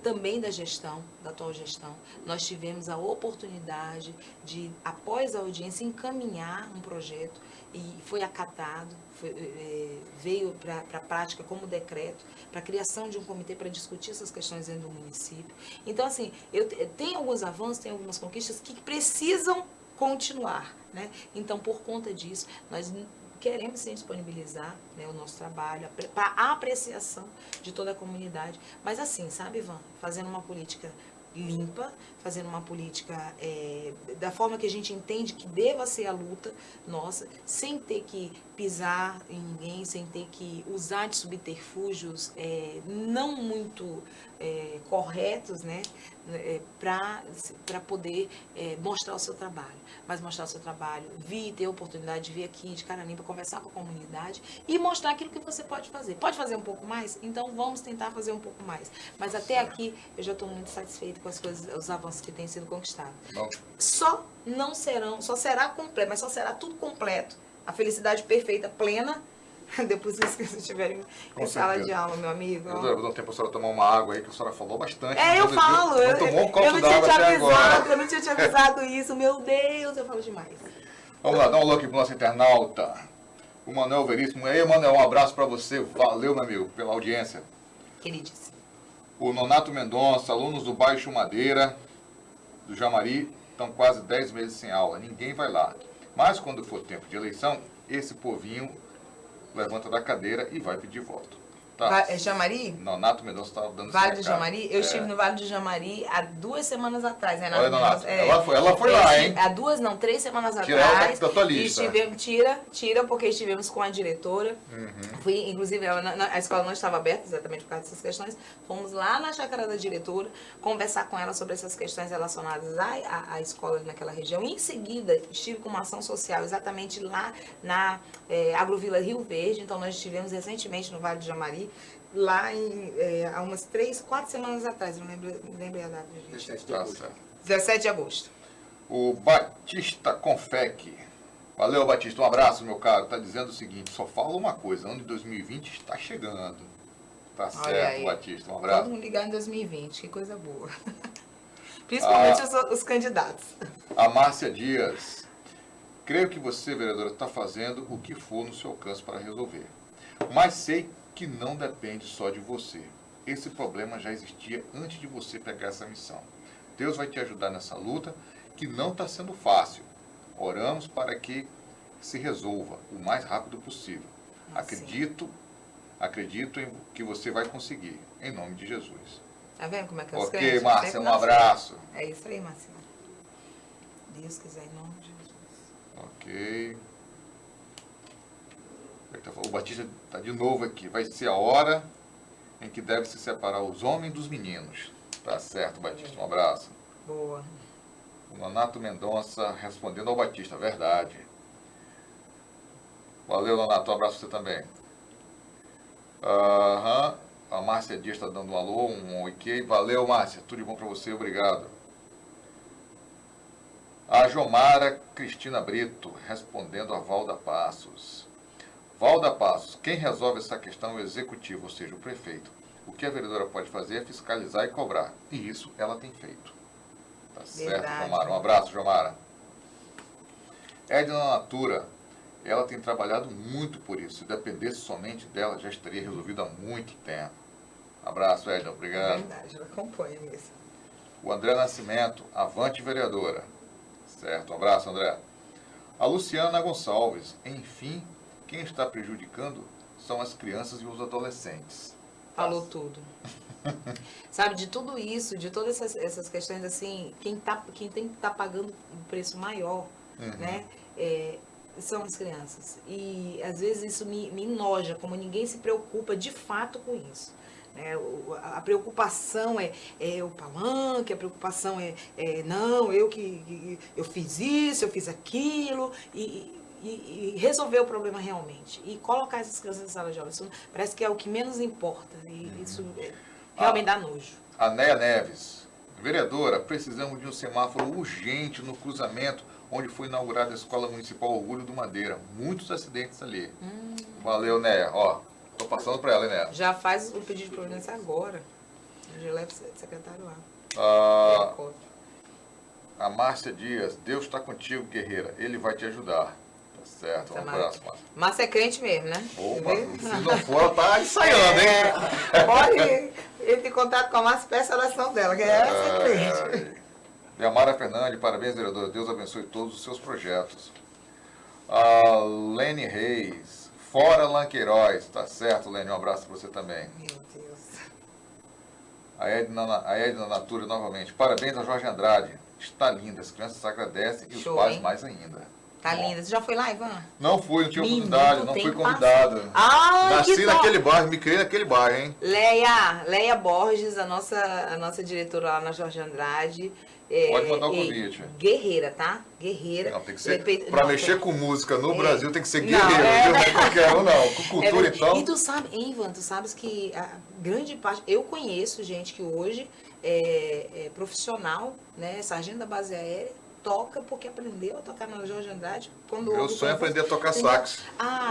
também da gestão, da atual gestão, nós tivemos a oportunidade de, após a audiência, encaminhar um projeto, e foi acatado, veio para a prática como decreto, para a criação de um comitê para discutir essas questões dentro do município. Então, assim, tem alguns avanços, tem algumas conquistas que precisam continuar, né? Então, por conta disso, nós queremos sim disponibilizar, né, o nosso trabalho para a apreciação de toda a comunidade. Mas assim, sabe, Ivan, fazendo uma política limpa, fazendo uma política da forma que a gente entende que deva ser a luta nossa, sem ter que pisar em ninguém, sem ter que usar de subterfúgios não muito corretos, né, para poder mostrar o seu trabalho. Mas mostrar o seu trabalho, ter a oportunidade de vir aqui de cara limpa, conversar com a comunidade e mostrar aquilo que você pode fazer. Pode fazer um pouco mais? Então vamos tentar fazer um pouco mais. Mas até aqui eu já estou muito satisfeita com as coisas, os avanços que têm sido conquistados. Só será completo, mas só será tudo completo. A felicidade perfeita, plena, depois que vocês estiverem em sala de aula, meu amigo. Eu vou dar um tempo para a senhora tomar uma água aí, que a senhora falou bastante. Eu falo. Não tomou um copo d'água até agora. Eu não tinha te avisado isso. Meu Deus, eu falo demais. Vamos lá, dá um look para o nosso internauta. O Manuel Veríssimo. E aí, Manuel, um abraço para você. Valeu, meu amigo, pela audiência. Queridíssimo. O Nonato Mendonça, alunos do Baixo Madeira, do Jamari, estão quase 10 meses sem aula. Ninguém vai lá. Mas quando for tempo de eleição, esse povinho levanta da cadeira e vai pedir voto. Tá? Jamari? Nonato Mendonça estava dando Vale do Jamari? Eu estive no Vale do Jamari há 2 semanas atrás, né, Nato? Olha, Nonato, ela foi lá, hein? Há 3 semanas Tira atrás. ela da tua lista. Tira, porque estivemos com a diretora. Fui, inclusive, a escola não estava aberta exatamente por causa dessas questões. Fomos lá na chácara da diretora conversar com ela sobre essas questões relacionadas à escola naquela região. E, em seguida, estive com uma ação social exatamente lá na Agrovila Rio Verde. Então, nós estivemos recentemente no Vale do Jamari, lá há umas 4 semanas atrás, não lembro a data. 17 de agosto. 17 de agosto. O Batista Confec. Valeu, Batista. Um abraço, meu caro. Está dizendo o seguinte, só fala uma coisa, ano de 2020 está chegando. Tá certo, Batista. Um abraço. Todo mundo ligar em 2020, que coisa boa. Principalmente os candidatos. A Márcia Dias. Creio que você, vereadora, está fazendo o que for no seu alcance para resolver. Mas sei que não depende só de você. Esse problema já existia antes de você pegar essa missão. Deus vai te ajudar nessa luta, que não está sendo fácil. Oramos para que se resolva o mais rápido possível. Acredito em que você vai conseguir, em nome de Jesus. Tá vendo como é que é os Ok, crentes? Márcia, um abraço. É isso aí, Márcia. Deus quiser, em nome de Jesus. Ok. O Batista está de novo aqui. Vai ser a hora em que deve se separar os homens dos meninos. Tá certo, Batista. Um abraço. Boa. O Nonato Mendonça respondendo ao Batista. Verdade. Valeu, Nonato. Um abraço para você também. A Márcia Dias está dando um alô, um ok. Valeu, Márcia. Tudo de bom para você. Obrigado. A Jomara Cristina Brito respondendo a Valda Passos. Valda Passos, quem resolve essa questão é o executivo, ou seja, o prefeito. O que a vereadora pode fazer é fiscalizar e cobrar. E isso ela tem feito. Tá certo, Jomara? Um abraço, Jomara. Edna Natura, ela tem trabalhado muito por isso. Se dependesse somente dela, já estaria resolvido há muito tempo. Abraço, Edna. Obrigado. É verdade, eu acompanho isso. O André Nascimento, avante vereadora. Certo, um abraço, André. A Luciana Gonçalves, enfim, quem está prejudicando são as crianças e os adolescentes. Falou tudo. Sabe, de tudo isso, de todas essas questões, assim, quem tem que estar pagando um preço maior, né, são as crianças. E, às vezes, isso me enoja, como ninguém se preocupa de fato com isso. A preocupação é o palanque, a preocupação não, eu fiz isso, eu fiz aquilo, e resolver o problema realmente. E colocar essas crianças na sala de aula, isso parece que é o que menos importa. E isso realmente dá nojo. Anéia Neves, vereadora, precisamos de um semáforo urgente no cruzamento onde foi inaugurada a Escola Municipal Orgulho do Madeira. Muitos acidentes ali. Valeu, Néia. Ó, tô passando para ela, né? Já faz o pedido de providência agora. Já leva o secretário lá. A Márcia Dias, Deus está contigo, guerreira. Ele vai te ajudar. Tá certo, um abraço, Márcia. Márcia é crente mesmo, né? Opa, se não for, ela tá ensaiando, hein? Pode entre em contato com a Márcia e peça a oração dela, que ela é crente. Yamara Fernandes, parabéns, vereadora. Deus abençoe todos os seus projetos. A Lene Reis, fora Lanqueiroz. Tá certo, Lene, um abraço para você também. Meu Deus. A Edna Natura novamente. Parabéns a Jorge Andrade. Está linda, as crianças agradecem e os pais mais ainda. Tá linda. Você já foi lá, Ivan? Não fui, não tive oportunidade, não fui convidado. Nasci naquele bairro, me criei naquele bairro, hein? Leia Borges, a nossa diretora lá na Jorge Andrade. Pode mandar o convite. Guerreira, tá? Guerreira. Não, tem que ser. Pra mexer com música no Brasil tem que ser guerreiro, viu? Não é qualquer um, não. Com cultura, então. E tu sabe, Ivan, tu sabes que a grande parte. Eu conheço gente que hoje é profissional, né? Sargento da base aérea, toca porque aprendeu a tocar na Jorge Andrade. Meu sonho é aprender a tocar sax.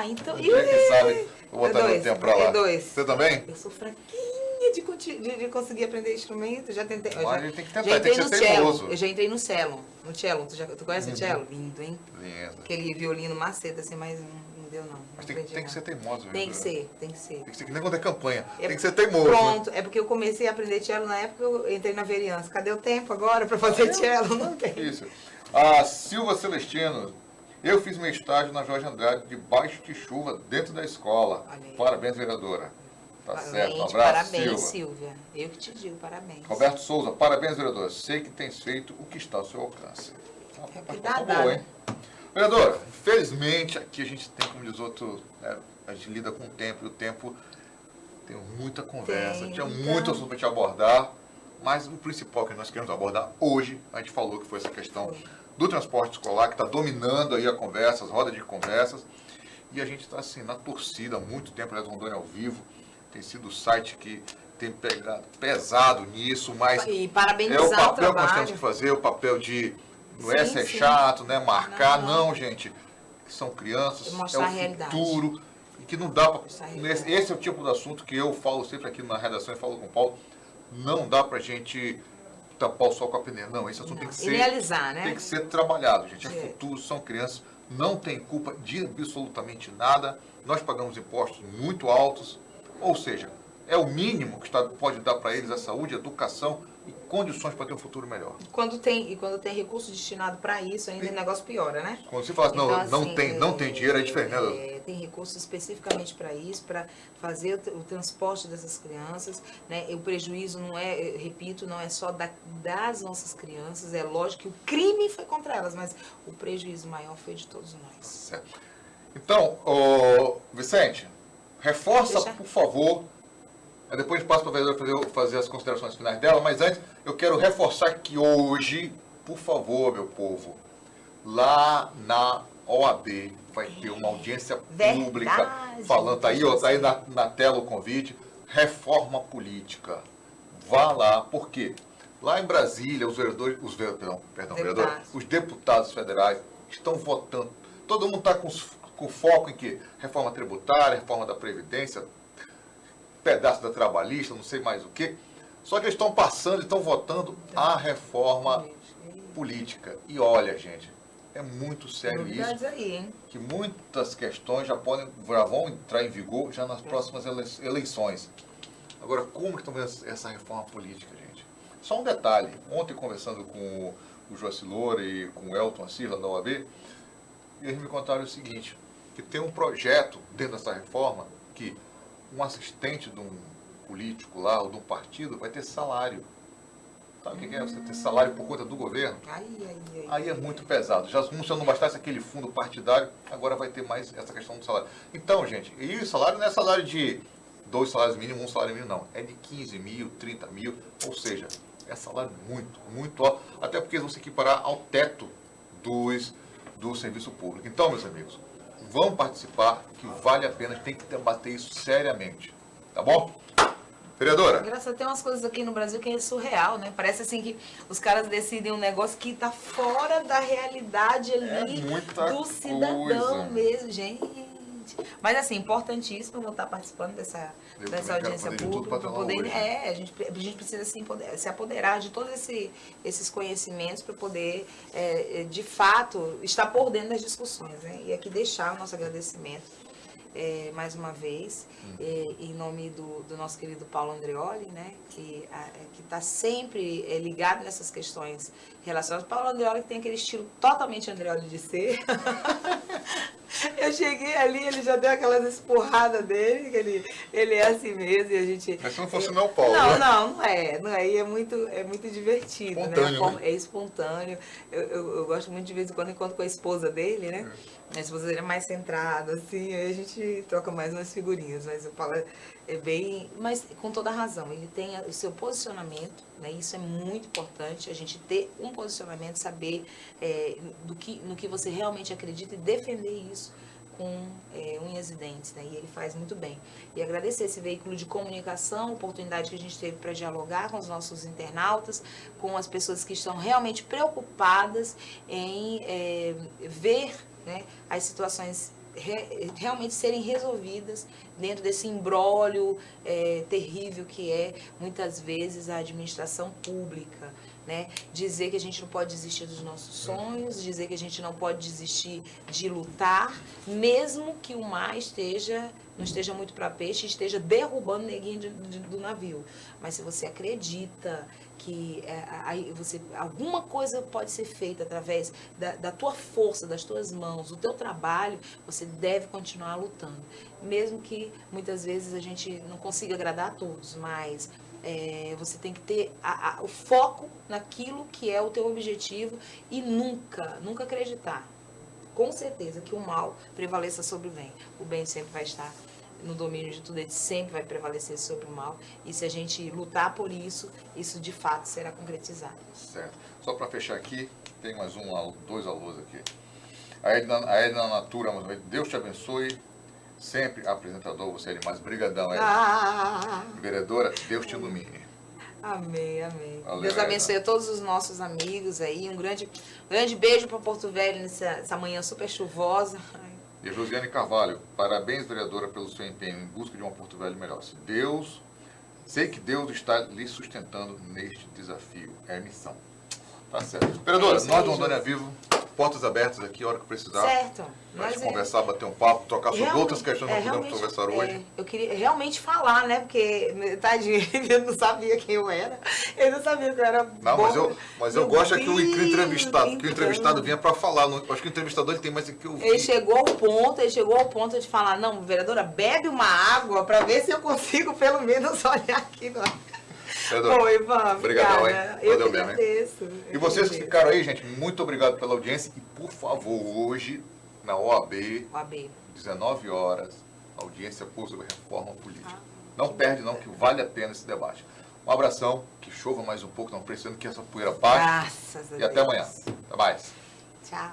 Então. Quem sabe? Vou botar meu tempo pra lá. Você também? Eu sou fraquinha de conseguir aprender instrumento. Já tentei. Mas a gente tem que tentar, já entrei tem que no ser teimoso. Eu já entrei no cello. No cello. Tu conhece o cello? Lindo, hein? Lindo. Aquele violino maceta, assim, mas não deu, não. Mas tem que ser teimoso. Tem que ser. Tem que ser que nem quando é campanha. Tem que ser teimoso. Pronto. É porque eu comecei a aprender cello na época, eu entrei na vereança. Cadê o tempo agora para fazer cello? Não tem. Isso. A Silva Celestino. Eu fiz meu estágio na Jorge Andrade, debaixo de chuva, dentro da escola. Parabéns, vereadora. Tá certo, um abraço, parabéns, Silvia. Eu que te digo, parabéns. Roberto Souza, parabéns, vereadora. Sei que tens feito o que está ao seu alcance. Tá boa, hein? Vereadora, infelizmente, aqui a gente tem, como diz outro, a gente lida com o tempo, e o tempo tem muita conversa, tinha muito assunto para te abordar, mas o principal que nós queremos abordar hoje, a gente falou que foi essa questão do transporte escolar, que está dominando aí a conversa, as rodas de conversas, e a gente está assim, na torcida há muito tempo, aliás, Rondônia ao vivo, tem sido o site que tem pegado pesado nisso, mas e parabenizar o papel o trabalho que nós temos que fazer, o papel de não é ser chato, né, marcar, não, gente, são crianças, é o futuro, e que não dá para... Esse é o tipo de assunto que eu falo sempre aqui na redação, e falo com o Paulo, não dá pra gente tapar o sol com a peneira, não, esse assunto tem que ser... Idealizar, né? Tem que ser trabalhado, gente, é futuro, são crianças, não tem culpa de absolutamente nada, nós pagamos impostos muito altos, ou seja, é o mínimo que pode dar para eles a saúde, a educação e condições para ter um futuro melhor. Quando tem recurso destinado para isso, ainda o negócio piora, né? Quando você fala assim, então, não tem dinheiro, é diferente, né? Tem recurso especificamente para isso, para fazer o transporte dessas crianças, né? O prejuízo não é, repito, não é só das nossas crianças, é lógico que o crime foi contra elas, mas o prejuízo maior foi de todos nós. Certo. Então, Vicente, reforça, por favor. Depois passo para a vereadora fazer as considerações finais dela, mas antes eu quero reforçar que hoje, por favor, meu povo, lá na OAB vai ter uma audiência pública falando, tá aí na tela o convite, reforma política. Vá lá, por quê? Lá em Brasília, os deputados federais estão votando. Todo mundo está com com foco em quê? Reforma tributária, reforma da Previdência, pedaço da trabalhista, não sei mais o quê. Só que eles estão passando e estão votando a reforma política. E olha, gente, é muito sério isso, aí, hein? que muitas questões já vão entrar em vigor já nas próximas eleições. Agora, como que estão vendo essa reforma política, gente? Só um detalhe, ontem conversando com o Joaci Loura e com o Elton Assis, lá da OAB, eles me contaram o seguinte, que tem um projeto dentro dessa reforma que um assistente de um político lá, ou de um partido, vai ter salário. Sabe o que é você ter salário por conta do governo? Aí é muito pesado. Já não bastasse aquele fundo partidário, agora vai ter mais essa questão do salário. Então, gente, e o salário não é salário de 2 salários mínimos, 1 salário mínimo, não. É de 15 mil, 30 mil, ou seja, é salário muito alto, até porque eles vão se equiparar ao teto do serviço público. Então, meus amigos, vamos participar, que vale a pena, tem que debater isso seriamente. Tá bom? Vereadora? Engraçado, tem umas coisas aqui no Brasil que é surreal, né? Parece assim que os caras decidem um negócio que tá fora da realidade ali do cidadão mesmo, gente. Mas assim, importantíssimo eu estar participando dessa audiência pública para poder. A gente precisa se apoderar de todos esses conhecimentos para poder, de fato, estar por dentro das discussões, né? E aqui deixar o nosso agradecimento. Mais uma vez, em nome do nosso querido Paulo Andreoli, né, que está sempre ligado nessas questões relacionadas. Paulo Andreoli que tem aquele estilo totalmente Andreoli de ser. Eu cheguei ali, ele já deu aquelas espurradas dele, que ele é assim mesmo, e a gente... Mas se não fosse não, Paulo, não é, e é muito divertido, espontâneo, né? É espontâneo. Eu gosto muito de vez em quando encontro com a esposa dele, né? A esposa dele é mais centrada, assim, aí a gente troca mais umas figurinhas, mas eu falo, é bem... Mas com toda a razão, ele tem o seu posicionamento, né? Isso é muito importante, a gente ter um posicionamento, saber no que você realmente acredita e defender isso com unhas e dentes, né? E ele faz muito bem. E agradecer esse veículo de comunicação, oportunidade que a gente teve para dialogar com os nossos internautas, com as pessoas que estão realmente preocupadas em ver, né, as situações realmente serem resolvidas dentro desse imbróglio terrível que é, muitas vezes, a administração pública. Né? Dizer que a gente não pode desistir dos nossos sonhos, dizer que a gente não pode desistir de lutar, mesmo que o mar não esteja muito para peixe, esteja derrubando o neguinho do navio. Mas se você acredita que alguma coisa pode ser feita através da tua força, das tuas mãos, do teu trabalho, você deve continuar lutando. Mesmo que muitas vezes a gente não consiga agradar a todos, mas você tem que ter o foco naquilo que é o teu objetivo e nunca acreditar, com certeza, que o mal prevaleça sobre o bem. O bem sempre vai estar no domínio de tudo, ele sempre vai prevalecer sobre o mal. E se a gente lutar por isso, isso de fato será concretizado. Certo. Só para fechar aqui, tem mais dois alôs aqui. A Edna Natura, Deus te abençoe. Sempre apresentador, você é mais brigadão, vereadora, Deus te ilumine. Amém. Valeu, Deus abençoe a todos os nossos amigos aí. Um grande beijo para Porto Velho nessa manhã super chuvosa. E Josiane Carvalho, parabéns, vereadora, pelo seu empenho em busca de uma Porto Velho melhor. Sei que Deus está lhe sustentando neste desafio. É a missão. Tá certo. Vereadora, nós do Rondônia Vivo, portas abertas aqui, a hora que precisar. Certo. Pra gente conversar, bater um papo, trocar sobre outras questões que nós podemos conversar hoje. Eu queria realmente falar, né? Porque, tadinho, ele não sabia quem eu era. Ele não sabia que eu era Não, mas eu gosto que o entrevistado vinha para falar. Acho que o entrevistador ele tem mais que ouvir. Ele chegou ao ponto de falar, não, vereadora, bebe uma água para ver se eu consigo pelo menos olhar aqui no Oi, Ivan, obrigadão, hein? Eu agradeço. E vocês que ficaram aí, gente, muito obrigado pela audiência. E, por favor, hoje, na OAB, 19 horas, audiência pública sobre reforma política. Não perde não, que vale a pena esse debate. Um abração, que chova mais um pouco, não precisando que essa poeira baixe. Graças a Deus. E até amanhã. Até mais. Tchau.